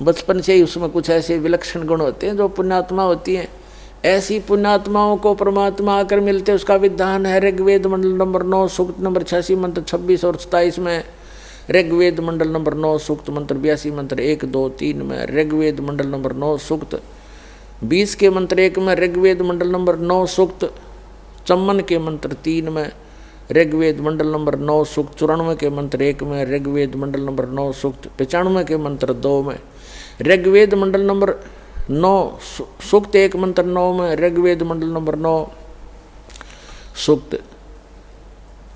बचपन से ही उसमें कुछ ऐसे विलक्षण गुण होते हैं जो पुण्यात्मा होती हैं। ऐसी पुण्यात्माओं को परमात्मा आकर मिलते, उसका विधान है ऋग्वेद मंडल नंबर 9 सूक्त नंबर 86 मंत्र 26 और 27 में। ऋग्वेद मंडल नंबर 9 सूक्त मंत्र 82 मंत्र 1 2 3 में, ऋग्वेद मंडल नंबर 9 सूक्त 20 के मंत्र 1 में, ऋग्वेद मंडल नंबर 9 सूक्त 54 के मंत्र 3 में, ऋग्वेद मंडल नंबर 9 सूक्त 94 के मंत्र 1 में, ऋग्वेद मंडल नंबर 9 सूक्त 95 के मंत्र 2 में, ऋग्वेद मंडल नंबर 9 सूक्त 1 मंत्र 9 में, ऋग्वेद मंडल नंबर 9 सूक्त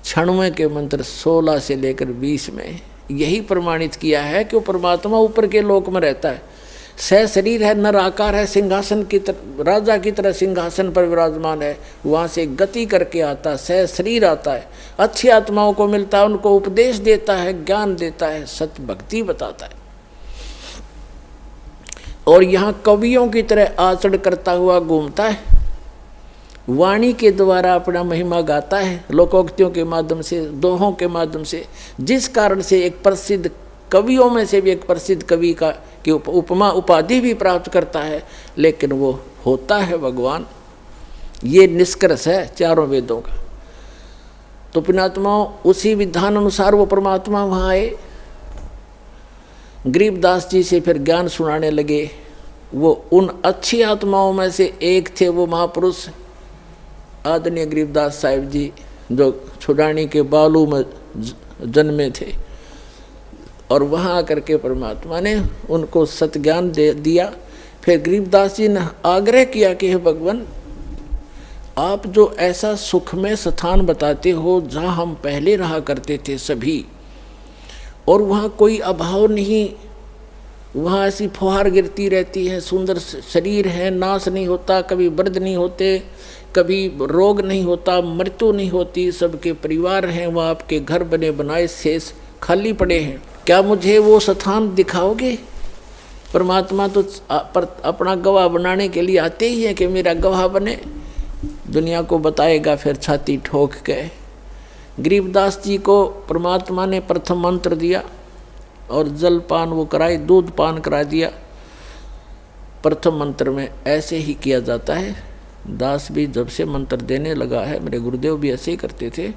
96 के मंत्र 16 से लेकर 20 में यही प्रमाणित किया है कि वो परमात्मा ऊपर के लोक में रहता है। सह शरीर है, नर आकार है, सिंहासन की तरह राजा की तरह सिंहासन पर विराजमान है, वहाँ से गति करके आता है, सह शरीर आता है, अच्छी आत्माओं को मिलता है, उनको उपदेश देता है, ज्ञान देता है, सत्य भक्ति बताता है। और यहाँ कवियों की तरह आचरण करता हुआ घूमता है, वाणी के द्वारा अपना महिमा गाता है, लोकोक्तियों के माध्यम से, दोहों के माध्यम से, जिस कारण से एक प्रसिद्ध कवियों में से भी एक प्रसिद्ध कवि का की उपमा उपाधि भी प्राप्त करता है, लेकिन वो होता है भगवान। ये निष्कर्ष है चारों वेदों का। तो पुण्यात्माओं, उसी विधान अनुसार वो परमात्मा वहाँ आए, गरीबदास जी से फिर ज्ञान सुनाने लगे। वो उन अच्छी आत्माओं में से एक थे, वो महापुरुष आदरणीय गरीबदास साहिब जी, जो छुड़ानी के बालू में जन्मे थे। और वहाँ आकर के परमात्मा ने उनको सतज्ञान दे दिया। फिर गरीबदास जी ने आग्रह किया कि हे भगवान, आप जो ऐसा सुखमय स्थान बताते हो जहाँ हम पहले रहा करते थे सभी, और वहाँ कोई अभाव नहीं, वहाँ ऐसी फुहार गिरती रहती है, सुंदर शरीर है, नाश नहीं होता, कभी वृद्ध नहीं होते, कभी रोग नहीं होता, मृत्यु नहीं होती, सबके परिवार हैं, वहाँ आपके घर बने बनाए शेष खाली पड़े हैं, क्या मुझे वो स्थान दिखाओगे? परमात्मा तो अपना गवाह बनाने के लिए आते ही हैं कि मेरा गवाह बने, दुनिया को बताएगा। फिर छाती ठोक के गरीबदास जी को परमात्मा ने प्रथम मंत्र दिया और जल पान वो कराए, दूध पान करा दिया। प्रथम मंत्र में ऐसे ही किया जाता है। दास भी जब से मंत्र देने लगा है, मेरे गुरुदेव भी ऐसे ही करते थे।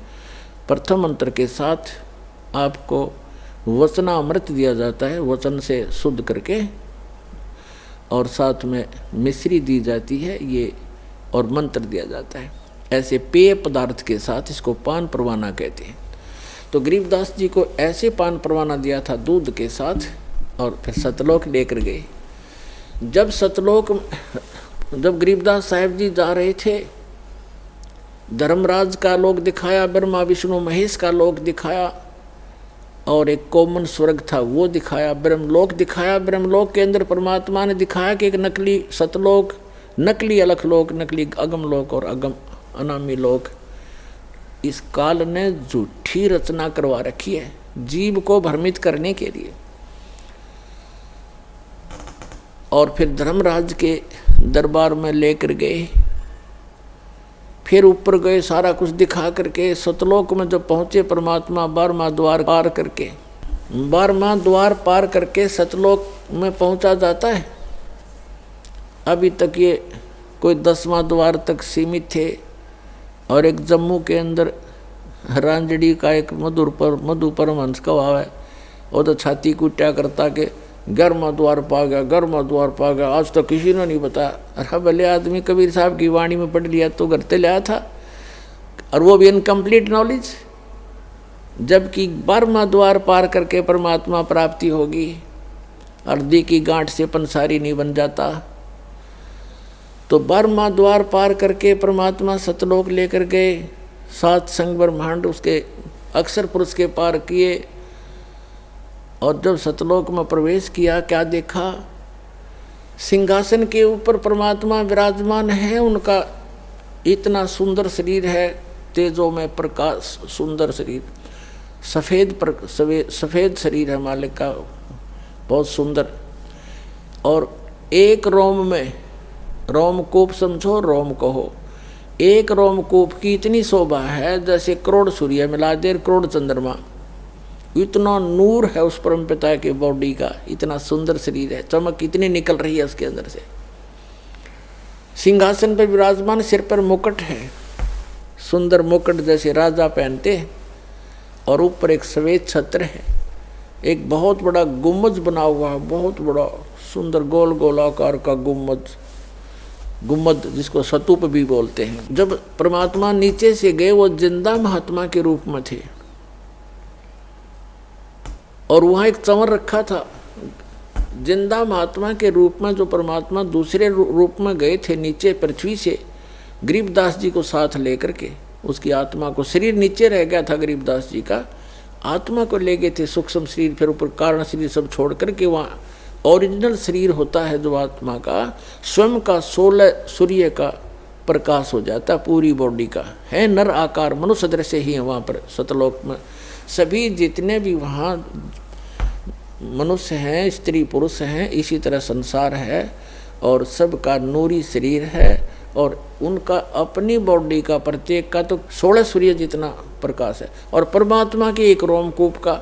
प्रथम मंत्र के साथ आपको वचनामृत दिया जाता है, वचन से शुद्ध करके, और साथ में मिश्री दी जाती है ये, और मंत्र दिया जाता है। ऐसे पेय पदार्थ के साथ इसको पान परवाना कहते हैं। तो गरीबदास जी को ऐसे पान परवाना दिया था दूध के साथ, और फिर सतलोक लेकर गए। जब गरीबदास साहिब जी जा रहे थे, धर्मराज का लोक दिखाया, ब्रह्मा विष्णु महेश का लोक दिखाया, और एक कॉमन स्वर्ग था वो दिखाया, ब्रह्मलोक दिखाया। ब्रह्मलोक के अंदर परमात्मा ने दिखाया कि एक नकली सतलोक, नकली अलखलोक, नकली अगमलोक और अगम अनामी लोक इस काल ने झूठी रचना करवा रखी है जीव को भ्रमित करने के लिए। और फिर धर्मराज के दरबार में लेकर गए, फिर ऊपर गए, सारा कुछ दिखा करके सतलोक में जब पहुँचे परमात्मा 12वां द्वार पार करके, 12वां द्वार पार करके सतलोक में पहुँचा जाता है। अभी तक ये कोई 10वां द्वार तक सीमित थे। और एक जम्मू के अंदर रांजड़ी का एक मधु परमहंस का भाव है, वो तो छाती कुट्या करता के 11वां द्वार पा गया, 11वां द्वार पा गया, आज तो किसी ने नहीं बताया। अरे भले आदमी कबीर साहब की वाणी में पढ़ लिया तो घर से लाया था, और वो भी इनकम्प्लीट नॉलेज। जबकि 12वां द्वार पार करके परमात्मा प्राप्ति होगी, अर्धी की गांठ से पंसारी नहीं बन जाता। तो 12वां द्वार पार करके परमात्मा सतलोक लेकर गए, 7 संग ब्रह्मांड उसके अक्षर पुरुष के पार किए। और जब सतलोक में प्रवेश किया, क्या देखा? सिंहासन के ऊपर परमात्मा विराजमान है, उनका इतना सुंदर शरीर है, तेजों में प्रकाश, सुंदर शरीर, सफ़ेद शरीर है मालिक का, बहुत सुंदर। और एक रोम में, रोमकूप समझो, रोम कहो, एक रोमकूप की इतनी शोभा है जैसे करोड़ सूर्य मिला दे, करोड़ चंद्रमा। इतना नूर है उस परम पिता के बॉडी का, इतना सुंदर शरीर है, चमक इतनी निकल रही है उसके अंदर से। सिंहासन पर विराजमान, सिर पर मुकुट है, सुंदर मुकुट जैसे राजा पहनते हैं, और ऊपर एक सफेद छत्र है। एक बहुत बड़ा गुम्बद बना हुआ है, बहुत बड़ा सुंदर गोल गोल आकार का गुम्बद जिसको स्तूप भी बोलते हैं। जब परमात्मा नीचे से गए वो जिंदा महात्मा के रूप में थे और वहाँ एक चंवर रखा था। जिंदा महात्मा के रूप में जो परमात्मा दूसरे रूप में गए थे नीचे पृथ्वी से, गरीबदास जी को साथ लेकर के, उसकी आत्मा को, शरीर नीचे रह गया था गरीबदास जी का, आत्मा को ले गए थे सूक्ष्म शरीर, फिर ऊपर कारण शरीर सब छोड़ करके वहाँ ओरिजिनल शरीर होता है जो आत्मा का, स्वयं का 16 सूर्य का प्रकाश हो जाता है, पूरी बॉडी का है, नर आकार मनुष्य दृश्य ही है वहाँ पर सतलोक में। सभी जितने भी वहाँ मनुष्य हैं, स्त्री पुरुष हैं, इसी तरह संसार है और सबका नूरी शरीर है और उनका अपनी बॉडी का प्रत्येक का तो 16 सूर्य जितना प्रकाश है और परमात्मा के एक रोमकूप का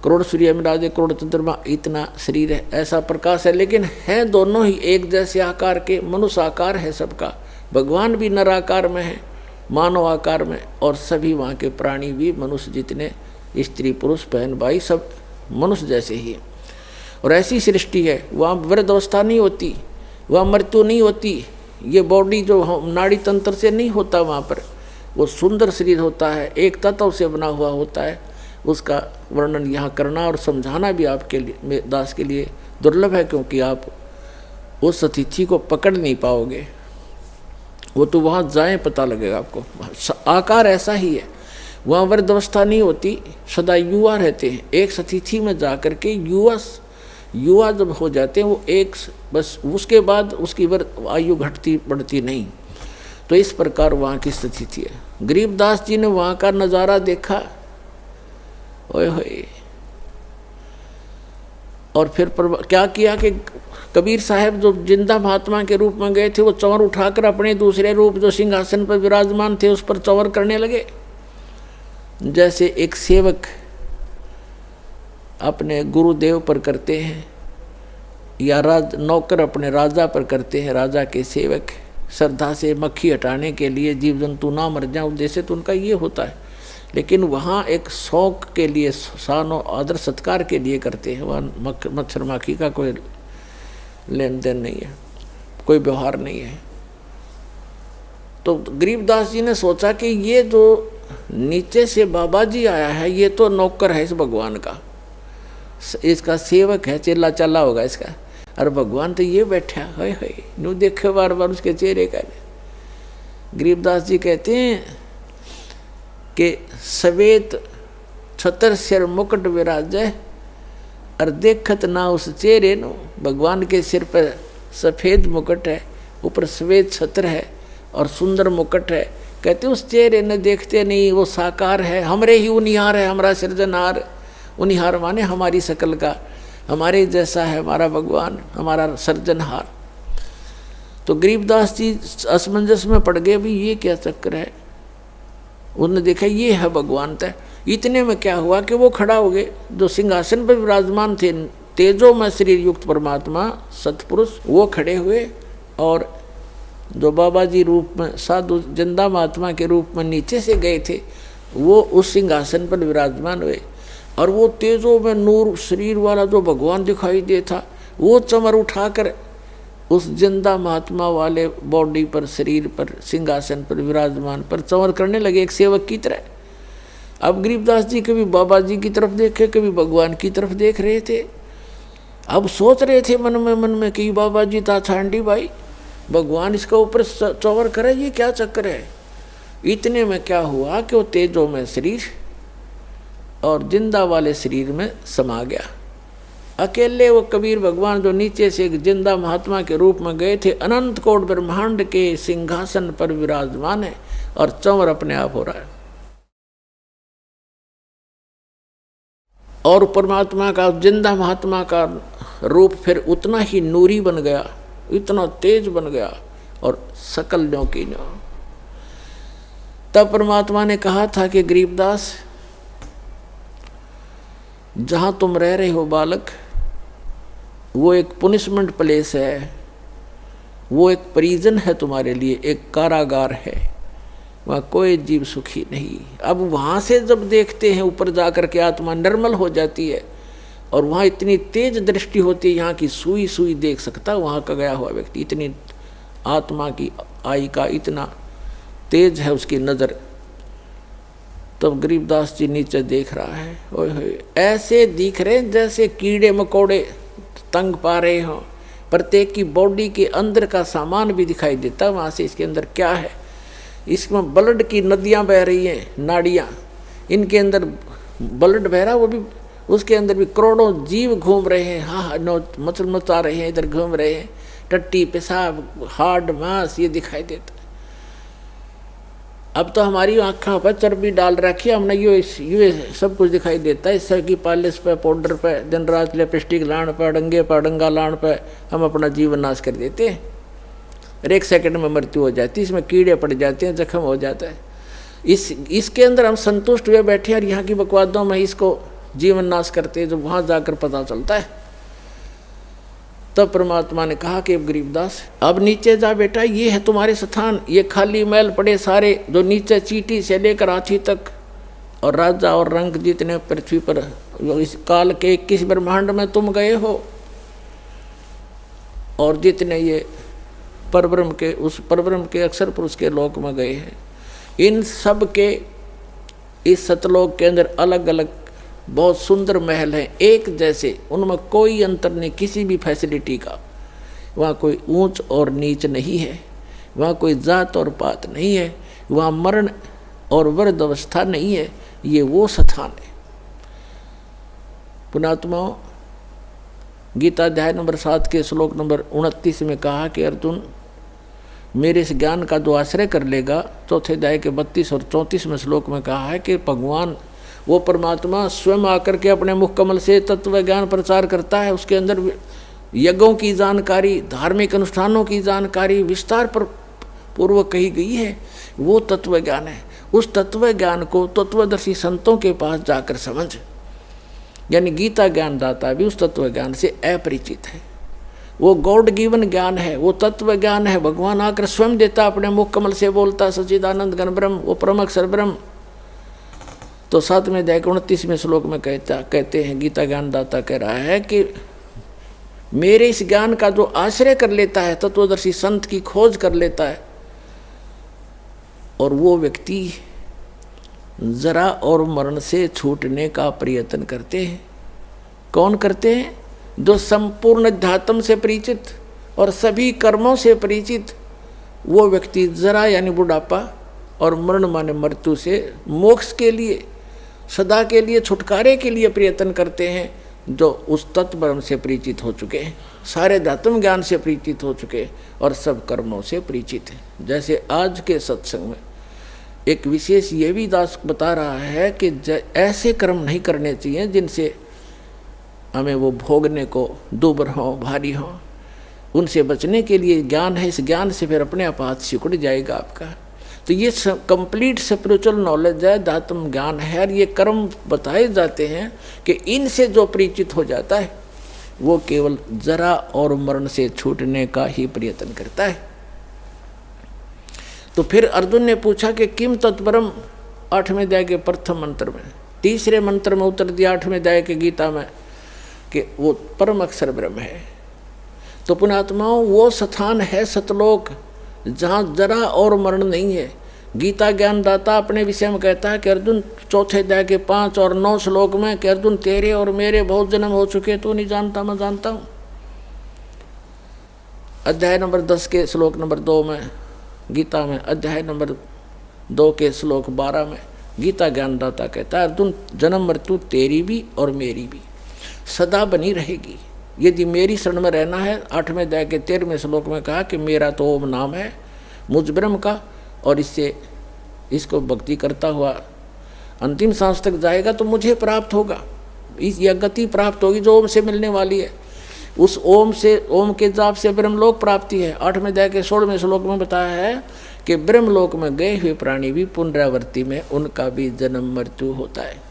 करोड़ सूर्य में राजे करोड़ चंद्रमा इतना शरीर है, ऐसा प्रकाश है। लेकिन है दोनों ही एक जैसे आकार के, मनुष्य आकार है सबका, भगवान भी नर आकार में है, मानव आकार में, और सभी वहाँ के प्राणी भी मनुष्य जितने, स्त्री पुरुष बहन भाई सब मनुष्य जैसे ही। और ऐसी सृष्टि है, वहाँ वृद्ध अवस्था नहीं होती, वहाँ मृत्यु नहीं होती, ये बॉडी जो नाड़ी तंत्र से नहीं होता वहाँ पर, वो सुंदर शरीर होता है, एक तत्व से बना हुआ होता है। उसका वर्णन यहाँ करना और समझाना भी आपके लिए, दास के लिए दुर्लभ है, क्योंकि आप उस अतिथि को पकड़ नहीं पाओगे, वो तो वहाँ जाए पता लगेगा आपको। आकार ऐसा ही है, वहाँ वृद्ध अवस्था नहीं होती, सदा युवा रहते हैं। एक सतिथि में जा कर के युवा जब हो जाते हैं वो एक बस, उसके बाद उसकी आयु घटती बढ़ती नहीं। तो इस प्रकार वहाँ की स्थिति है। गरीबदास जी ने वहाँ का नज़ारा देखा, ओए होए, और फिर क्या किया कि कबीर साहब जो जिंदा महात्मा के रूप में गए थे, वो चंवर उठाकर अपने दूसरे रूप जो सिंहासन पर विराजमान थे उस पर चंवर करने लगे। जैसे एक सेवक अपने गुरुदेव पर करते हैं या नौकर अपने राजा पर करते हैं, राजा के सेवक श्रद्धा से मक्खी हटाने के लिए, जीव जंतु ना मर जाए उद्देश्य तो उनका ये होता है। लेकिन वहाँ एक शौक के लिए, शान और आदर सत्कार के लिए करते हैं, वहाँ मच्छर माखी का कोई लेन देन नहीं है, कोई व्यवहार नहीं है। तो गरीबदास जी ने सोचा कि ये जो नीचे से बाबा जी आया है, ये तो नौकर है इस भगवान का, इसका सेवक है, चेला चला होगा इसका, और भगवान तो ये बैठा है, न्यू देखे बार बार उसके चेहरे का। गरीबदास जी कहते हैं कि सवेत छतर सिर मुकुट विराजे और देखत ना उस चेहरे नो। भगवान के सिर पर सफ़ेद मुकुट है, ऊपर सफ़ेद छत्र है और सुंदर मुकुट है। कहते उस चेहरे ने देखते नहीं, वो साकार है, हमरे ही उनिहार है, हमारा सृजनहार। उनिहार माने हमारी शकल का, हमारे जैसा है हमारा भगवान, हमारा सृजनहार। तो गरीबदास जी असमंजस में पड़ गए, भी ये क्या चक्कर है। उन्होंने देखा ये है भगवान तय। इतने में क्या हुआ कि वो खड़ा हो गए, जो सिंहासन पर विराजमान थे तेजो में शरीर युक्त परमात्मा सतपुरुष, वो खड़े हुए, और जो बाबा जी रूप में साधु जिंदा महात्मा के रूप में नीचे से गए थे, वो उस सिंहासन पर विराजमान हुए। और वो तेजो में नूर शरीर वाला जो भगवान दिखाई देता, वो चमर उठाकर उस जिंदा महात्मा वाले बॉडी पर, शरीर पर, सिंहासन पर विराजमान पर चंवर करने लगे एक सेवक की तरह। अब गरीबदास जी कभी बाबा जी की तरफ देखे, कभी भगवान की तरफ देख रहे थे। अब सोच रहे थे मन में कि बाबा जी ता छांडी भाई, भगवान इसका ऊपर चंवर करे, ये क्या चक्कर है। इतने में क्या हुआ कि वो तेजो में शरीर और जिंदा वाले शरीर में समा गया। अकेले वो कबीर भगवान जो नीचे से एक जिंदा महात्मा के रूप में गए थे, अनंत कोट ब्रह्मांड के सिंहासन पर विराजमान है और चंवर अपने आप हो रहा है। और परमात्मा का, जिंदा महात्मा का रूप फिर उतना ही नूरी बन गया, इतना तेज बन गया और सकल न्यों की न्यों। तब परमात्मा ने कहा था कि गरीबदास, जहाँ तुम रह रहे हो बालक, वो एक पुनिशमेंट प्लेस है, वो एक प्रिजन है तुम्हारे लिए, एक कारागार है। वहाँ कोई जीव सुखी नहीं। अब वहाँ से जब देखते हैं ऊपर जा कर के आत्मा निर्मल हो जाती है और वहाँ इतनी तेज दृष्टि होती है, यहाँ की सुई सुई देख सकता वहाँ का गया हुआ व्यक्ति, इतनी आत्मा की आई का इतना तेज है उसकी नज़र। तब गरीबदास जी नीचे देख रहा है, ओए होए ऐसे दिख रहे जैसे कीड़े मकोड़े तंग पा रहे हों, प्रत्येक की बॉडी के अंदर का सामान भी दिखाई देता वहाँ से, इसके अंदर क्या है। इसमें ब्लड की नदियाँ बह रही हैं, नाड़ियाँ, इनके अंदर ब्लड बह रहा, वो भी उसके अंदर भी करोड़ों जीव घूम रहे हैं, हाँ मचल मचा रहे हैं, इधर घूम रहे हैं, टट्टी पेशाब हार्ड मांस ये दिखाई देता। अब तो हमारी आँखों पर चर्बी डाल रखी है हमने, ये सब कुछ दिखाई देता है। इससे की पॉलिश पे, पाउडर पे, दिन रात लिपस्टिक लाण पे, डंगे पर डंगा लाण पे हम अपना जीवन नाश कर देते हैं और 1 सेकंड में मृत्यु हो जाती है। इसमें कीड़े पड़ जाते हैं, जख्म हो जाता है। इसके अंदर हम संतुष्ट हुए बैठे हैं और यहाँ की बकवादों में इसको जीवन नाश करते हैं, जो वहाँ जाकर पता चलता है। तब परमात्मा ने कहा कि अब गरीबदास अब नीचे जा बेटा, ये है तुम्हारे स्थान, ये खाली महल पड़े सारे जो नीचे चीटी से लेकर हाथी तक और राजा और रंग जितने पृथ्वी पर इस काल के 21 ब्रह्मांड में तुम गए हो, और जितने ये परब्रह्म के उस परब्रह्म के अक्षर पुरुष के लोक में गए हैं, इन सब के इस सतलोक के अंदर अलग अलग बहुत सुंदर महल हैं, एक जैसे, उनमें कोई अंतर नहीं किसी भी फैसिलिटी का। वहाँ कोई ऊंच और नीच नहीं है, वहाँ कोई जात और पात नहीं है, वहाँ मरण और वृद्ध अवस्था नहीं है। ये वो स्थान है। पुणात्माओं, गीता अध्याय नंबर 7 के श्लोक नंबर 29 में कहा कि अर्जुन मेरे इस ज्ञान का जो आश्रय कर लेगा, चौथे अध्याय के 32 और 34 श्लोक में कहा है कि भगवान वो परमात्मा स्वयं आकर के अपने मुख कमल से तत्व ज्ञान प्रचार करता है। उसके अंदर यज्ञों की जानकारी, धार्मिक अनुष्ठानों की जानकारी विस्तार पर पूर्वक कही गई है। वो तत्व ज्ञान है। उस तत्व ज्ञान को तत्वदर्शी संतों के पास जाकर समझ, यानी गीता ज्ञान दाता भी उस तत्व ज्ञान से अपरिचित है। वो गॉड गिवन ज्ञान है, वो तत्व ज्ञान है। भगवान आकर स्वयं देता, अपने मुख कमल से बोलता, सच्चिदानंद घन ब्रह्म, वो परम अक्षर ब्रह्म। तो 7वें अध्याय के 29वें श्लोक में कहते हैं, गीता ज्ञान दाता कह रहा है कि मेरे इस ज्ञान का जो आश्रय कर लेता है, तत्वदर्शी संत की खोज कर लेता है, और वो व्यक्ति जरा और मरण से छूटने का प्रयत्न करते हैं। कौन करते हैं? जो संपूर्ण अध्यात्म से परिचित और सभी कर्मों से परिचित वो व्यक्ति जरा यानी बुढ़ापा और मरण माने मृत्यु से मोक्ष के लिए, सदा के लिए, छुटकारे के लिए प्रयत्न करते हैं, जो उस तत्व ब्रह्म से परिचित हो चुके हैं, सारे धात्म ज्ञान से परिचित हो चुके हैं और सब कर्मों से परिचित हैं। जैसे आज के सत्संग में एक विशेष ये भी दास बता रहा है कि ऐसे कर्म नहीं करने चाहिए जिनसे हमें वो भोगने को दुबर हों, भारी हों। उनसे बचने के लिए ज्ञान है, इस ज्ञान से फिर अपने आप हाथ सिकुड़ जाएगा आपका। तो ये कंप्लीट स्पिरिचुअल नॉलेज है, धात्म ज्ञान है। और ये कर्म बताए जाते हैं कि इनसे जो परिचित हो जाता है वो केवल जरा और मरण से छूटने का ही प्रयत्न करता है। तो फिर अर्जुन ने पूछा कि किम तत्परम, 8वें अध्याय के प्रथम मंत्र में, तीसरे मंत्र में उत्तर दिया 8वें अध्याय के गीता में कि वो परम अक्षर ब्रह्म है। तो पुण्यात्माओं, वो स्थान है सतलोक जहाँ जरा और मरण नहीं है। गीता ज्ञान दाता अपने विषय में कहता है कि अर्जुन, चौथे अध्याय के 5 और 9 श्लोक में कि अर्जुन तेरे और मेरे बहुत जन्म हो चुके, तू नहीं जानता, मैं जानता हूँ। अध्याय नंबर 10 के श्लोक नंबर 2 में गीता में, अध्याय नंबर 2 के श्लोक 12 में गीता ज्ञान दाता कहता है अर्जुन, जन्म मृत्यु तेरी भी और मेरी भी सदा बनी रहेगी यदि मेरी शरण में रहना है। 8वें अध्याय के 13वें श्लोक में कहा कि मेरा तो ओम नाम है मुझ ब्रह्म का, और इसको भक्ति करता हुआ अंतिम सांस तक जाएगा तो मुझे प्राप्त होगा, यह गति प्राप्त होगी जो ओम से मिलने वाली है। उस ओम से, ओम के जाप से ब्रह्मलोक प्राप्ति है। 8वें अध्याय के 16वें श्लोक में बताया है कि ब्रह्मलोक में गए हुए प्राणी भी पुनरावृत्ति में उनका भी जन्म मृत्यु होता है।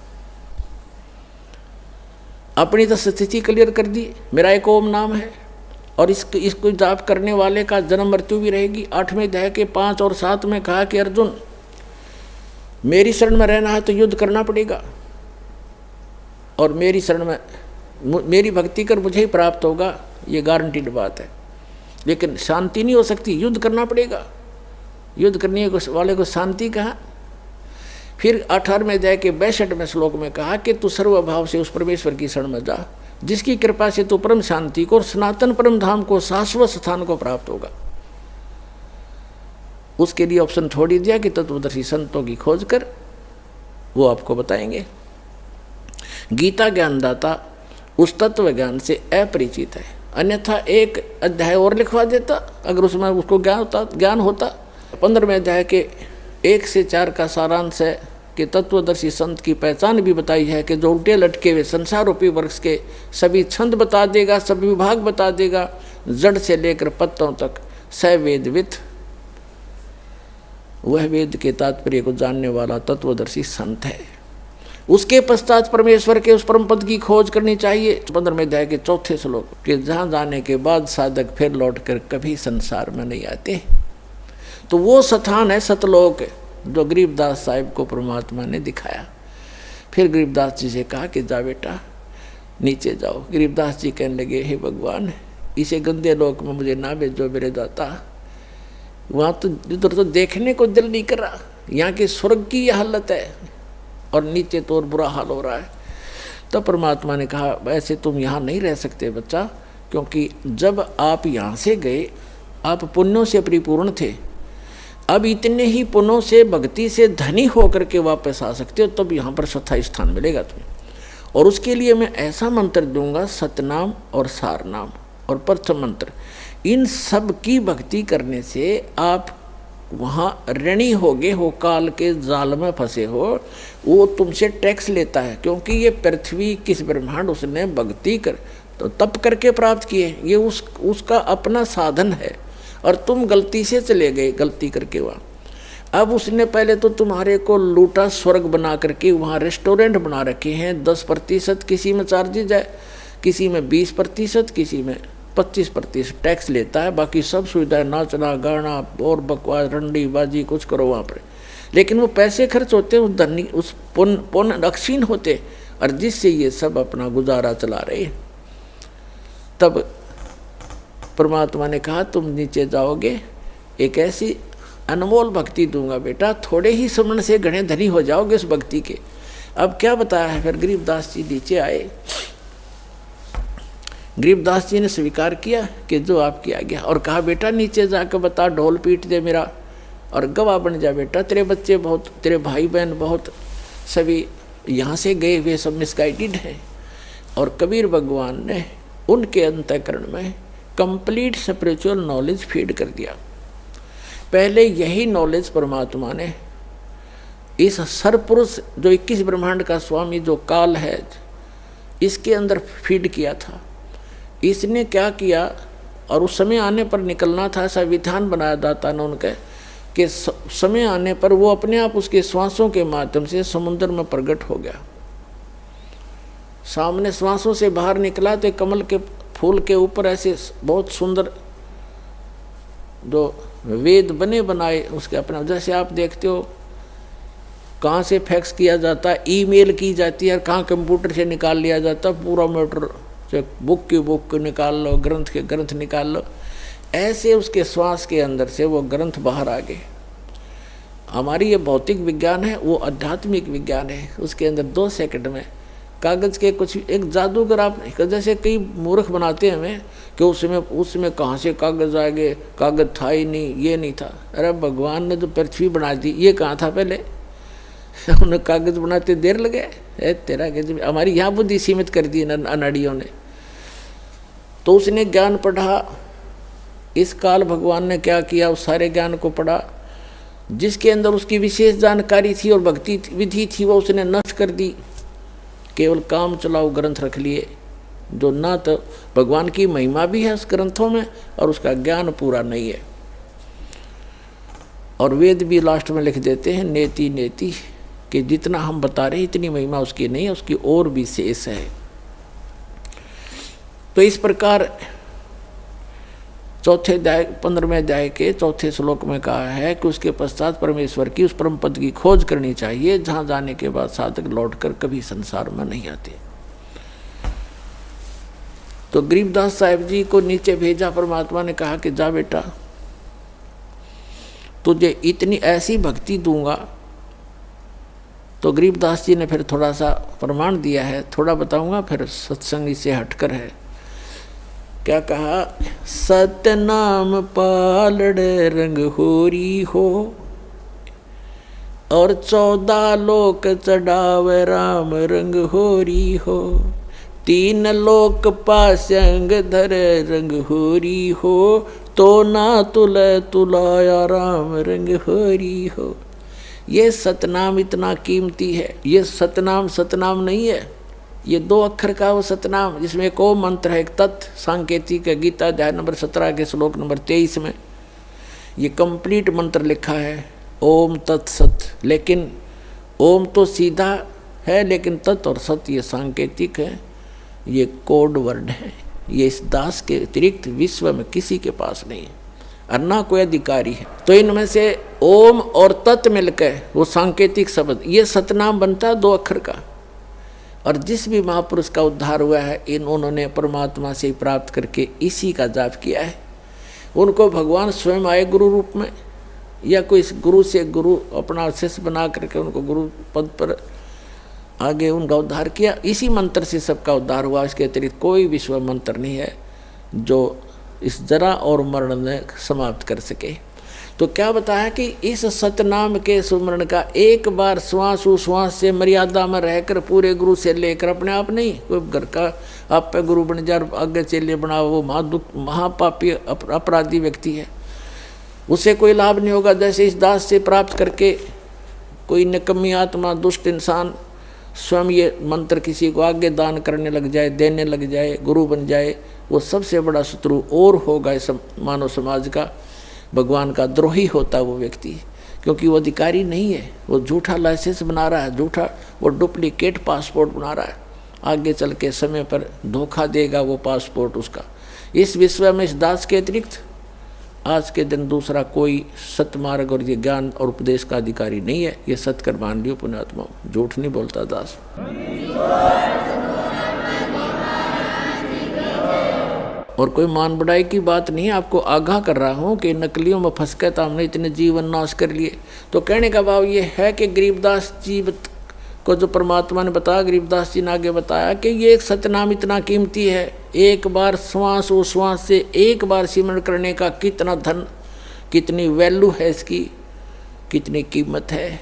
अपनी तो स्थिति क्लियर कर दी, मेरा एक ओम नाम है और इसको जाप करने वाले का जन्म मृत्यु भी रहेगी। 8वें अध्याय के 5 और 7 में कहा कि अर्जुन मेरी शरण में रहना है तो युद्ध करना पड़ेगा, और मेरी शरण में मेरी भक्ति कर मुझे ही प्राप्त होगा, ये गारंटीड बात है। लेकिन शांति नहीं हो सकती, युद्ध करना पड़ेगा। युद्ध करने वाले को शांति कहा। फिर 18वें अध्याय के 62वें श्लोक में कहा कि तू सर्वभाव से उस परमेश्वर की शरण में जा, जिसकी कृपा से तू परम शांति को और सनातन परम धाम को, शाश्वत स्थान को प्राप्त होगा। उसके लिए ऑप्शन छोड़ दिया कि तत्वदर्शी संतों की खोज कर, वो आपको बताएंगे। गीता ज्ञानदाता उस तत्व ज्ञान से अपरिचित है, अन्यथा एक अध्याय और लिखवा देता अगर उसमें उसको ज्ञान होता। 15वें अध्याय के 1 से 4 का सारांश है कि तत्वदर्शी संत की पहचान भी बताई है कि जो उल्टे लटके हुए संसार रूपी वृक्ष के सभी छंद बता देगा, सभी विभाग बता देगा, जड़ से लेकर पत्तों तक सवेदवित, वह वेद के तात्पर्य को जानने वाला तत्वदर्शी संत है। उसके पश्चात परमेश्वर के उस परम पद की खोज करनी चाहिए। 15वें अध्याय के 4 श्लोक कि जहाँ जाने के बाद साधक फिर लौटकर कभी संसार में नहीं आते। तो वो स्थान है सतलोक, जो गरीबदास साहिब को परमात्मा ने दिखाया। फिर गरीबदास जी से कहा कि जा बेटा नीचे जाओ। गरीबदास जी कहने लगे, हे भगवान, इसे गंदे लोक में मुझे ना भेजो मेरे दाता, वहाँ तो इधर तो देखने को दिल नहीं कर रहा। यहाँ की स्वर्ग की यह हालत है और नीचे तो और बुरा हाल हो रहा है। तो परमात्मा ने कहा, वैसे तुम यहाँ नहीं रह सकते बच्चा, क्योंकि जब आप यहाँ से गए आप पुण्यों से परिपूर्ण थे, अब इतने ही पुण्यों से भक्ति से धनी होकर के वापस आ सकते हो, तब यहाँ पर स्थायी स्थान मिलेगा तुम्हें। और उसके लिए मैं ऐसा मंत्र दूंगा, सतनाम और सारनाम और प्रथम मंत्र, इन सब की भक्ति करने से आप वहाँ ऋणी होगे हो, काल के जाल में फंसे हो। वो तुमसे टैक्स लेता है, क्योंकि ये पृथ्वी किस ब्रह्मांड उसने भक्ति कर तो तप करके प्राप्त किए, ये उसका अपना साधन है। और तुम गलती से चले गए, गलती करके वहाँ। अब उसने पहले तो तुम्हारे को लूटा, स्वर्ग बना करके वहाँ रेस्टोरेंट बना रखे हैं। 10% किसी में चार्जेज है, किसी में 20%, किसी में 25% टैक्स लेता है। बाकी सब सुविधाएं, नाचना गाना और बकवास रंडी बाजी कुछ करो वहाँ पर। लेकिन वो पैसे खर्च होते, उस धनी उस पुण्य अक्षीण होते, और जिससे ये सब अपना गुजारा चला रहे। तब परमात्मा ने कहा, तुम नीचे जाओगे, एक ऐसी अनमोल भक्ति दूंगा बेटा, थोड़े ही समय से घने धनी हो जाओगे उस भक्ति के। अब क्या बताया है। फिर गरीबदास जी नीचे आए। गरीबदास जी ने स्वीकार किया कि जो आपकी आज्ञा, और कहा बेटा नीचे जाकर बता, ढोल पीट दे मेरा और गवाह बन जा बेटा। तेरे बच्चे बहुत, तेरे भाई बहन बहुत, सभी यहाँ से गए हुए सब मिसगाइडेड हैं। और कबीर भगवान ने उनके अंतःकरण में कंप्लीट स्पिरिचुअल नॉलेज फीड कर दिया। पहले यही नॉलेज परमात्मा ने इस सरपुरुष जो 21 ब्रह्मांड का स्वामी जो काल है, इसके अंदर फीड किया था। इसने क्या किया, और उस समय आने पर निकलना था, ऐसा विधान बनाया दाता ने उनके कि समय आने पर वो अपने आप उसके श्वासों के माध्यम से समुद्र में प्रकट हो गया। सामने श्वासों से बाहर निकला तो कमल के फूल के ऊपर ऐसे बहुत सुंदर जो वेद बने बनाए उसके अपने, जैसे आप देखते हो कहाँ से फैक्स किया जाता है, ईमेल की जाती है, कहाँ कंप्यूटर से निकाल लिया जाता है, पूरा मैटर, बुक की बुक निकाल लो, ग्रंथ के ग्रंथ निकाल लो, ऐसे उसके श्वास के अंदर से वो ग्रंथ बाहर आ गए। हमारी ये भौतिक विज्ञान है, वो आध्यात्मिक विज्ञान है। उसके अंदर 2 सेकंड में कागज़ के कुछ एक जादूगर, आप जैसे कई मूर्ख बनाते हैं हमें कि उसमें कहाँ से कागज़ आ गए, कागज़ था ही नहीं, ये नहीं था। अरे भगवान ने तो पृथ्वी बना दी, ये कहाँ था पहले? उन्हें कागज़ बनाते देर लगे। तेरा हमारी यहाँ बुद्धि सीमित कर दी अनाड़ियों ने। तो उसने ज्ञान पढ़ा। इस काल भगवान ने क्या किया, उस सारे ज्ञान को पढ़ा जिसके अंदर उसकी विशेष जानकारी थी और भक्ति विधि थी, वो उसने नष्ट कर दी। केवल काम चलाओ ग्रंथ रख लिए, जो ना तो भगवान की महिमा भी है उस ग्रंथों में और उसका ज्ञान पूरा नहीं है। और वेद भी लास्ट में लिख देते हैं नेति नेति, कि जितना हम बता रहे हैं इतनी महिमा उसकी नहीं है, उसकी और भी शेष है। तो इस प्रकार चौथे अध्याय 15वें अध्याय के चौथे श्लोक में कहा है कि उसके पश्चात परमेश्वर की उस परम पद की खोज करनी चाहिए जहाँ जाने के बाद साधक लौटकर कभी संसार में नहीं आते। तो गरीबदास साहिब जी को नीचे भेजा परमात्मा ने, कहा कि जा बेटा तुझे इतनी ऐसी भक्ति दूंगा। तो गरीबदास जी ने फिर थोड़ा सा प्रमाण दिया है, थोड़ा बताऊंगा फिर सत्संग इससे हटकर है। क्या कहा? सतनाम पालड़ रंग होरी हो और 14 लोक चढ़ावे राम रंग होरी हो, 3 लोक पासंग धर रंग होरी हो, तो ना तुलाया राम रंग होरी हो। ये सतनाम इतना कीमती है। ये सतनाम सतनाम नहीं है, ये 2 अक्षर का वो सतनाम जिसमें एक ओम मंत्र है, एक तत् सांकेतिक है। गीता अध्याय नंबर 17 के श्लोक नंबर 23 में ये कंप्लीट मंत्र लिखा है, ओम तत्सत। लेकिन ओम तो सीधा है, लेकिन तत् और सत ये सांकेतिक है, ये कोड वर्ड है। ये इस दास के अतिरिक्त विश्व में किसी के पास नहीं है और ना कोई अधिकारी है। तो इनमें से ओम और तत् मिलकर वो सांकेतिक शब्द, ये सतनाम बनता है 2 अक्षर का। और जिस भी महापुरुष का उद्धार हुआ है, उन्होंने परमात्मा से प्राप्त करके इसी का जाप किया है। उनको भगवान स्वयं आए गुरु रूप में, या कोई गुरु से गुरु अपना शिष्य बना करके उनको गुरु पद पर आगे उनका उद्धार किया। इसी मंत्र से सबका उद्धार हुआ। इसके अतिरिक्त कोई विश्व मंत्र नहीं है जो इस जरा और मरण ने समाप्त कर सके। तो क्या बताया कि इस सतनाम के सुमरण का एक बार श्वास उश्वास से मर्यादा में रहकर पूरे गुरु से लेकर, अपने आप नहीं, कोई घर का आप पे गुरु बन जाए आगे चेले बनाओ, वो महापापी अपराधी व्यक्ति है, उसे कोई लाभ नहीं होगा। जैसे इस दास से प्राप्त करके कोई निकम्मी आत्मा दुष्ट इंसान स्वयं ये मंत्र किसी को आगे दान करने लग जाए, देने लग जाए, गुरु बन जाए, वो सबसे बड़ा शत्रु और होगा इस मानव समाज का। भगवान का द्रोही होता वो व्यक्ति, क्योंकि वो अधिकारी नहीं है, वो झूठा लाइसेंस बना रहा है, झूठा वो डुप्लीकेट पासपोर्ट बना रहा है। आगे चल के समय पर धोखा देगा वो पासपोर्ट उसका। इस विश्व में इस दास के अतिरिक्त आज के दिन दूसरा कोई सतमार्ग और ये ज्ञान और उपदेश का अधिकारी नहीं है। ये सत्कर मान लियो पुण्यात्मा, झूठ नहीं बोलता दास। और कोई मान बढ़ाई की बात नहीं, आपको आगाह कर रहा हूँ कि नकलियों में फंस कर तो हमने इतने जीवन नाश कर लिए। तो कहने का भाव ये है कि गरीबदास जी को जो परमात्मा ने बताया, गरीबदास जी ने आगे बताया कि ये एक सतनाम इतना कीमती है, एक बार श्वास उश्वास से एक बार सिमरण करने का कितना धन, कितनी वैल्यू है इसकी, कितनी कीमत है।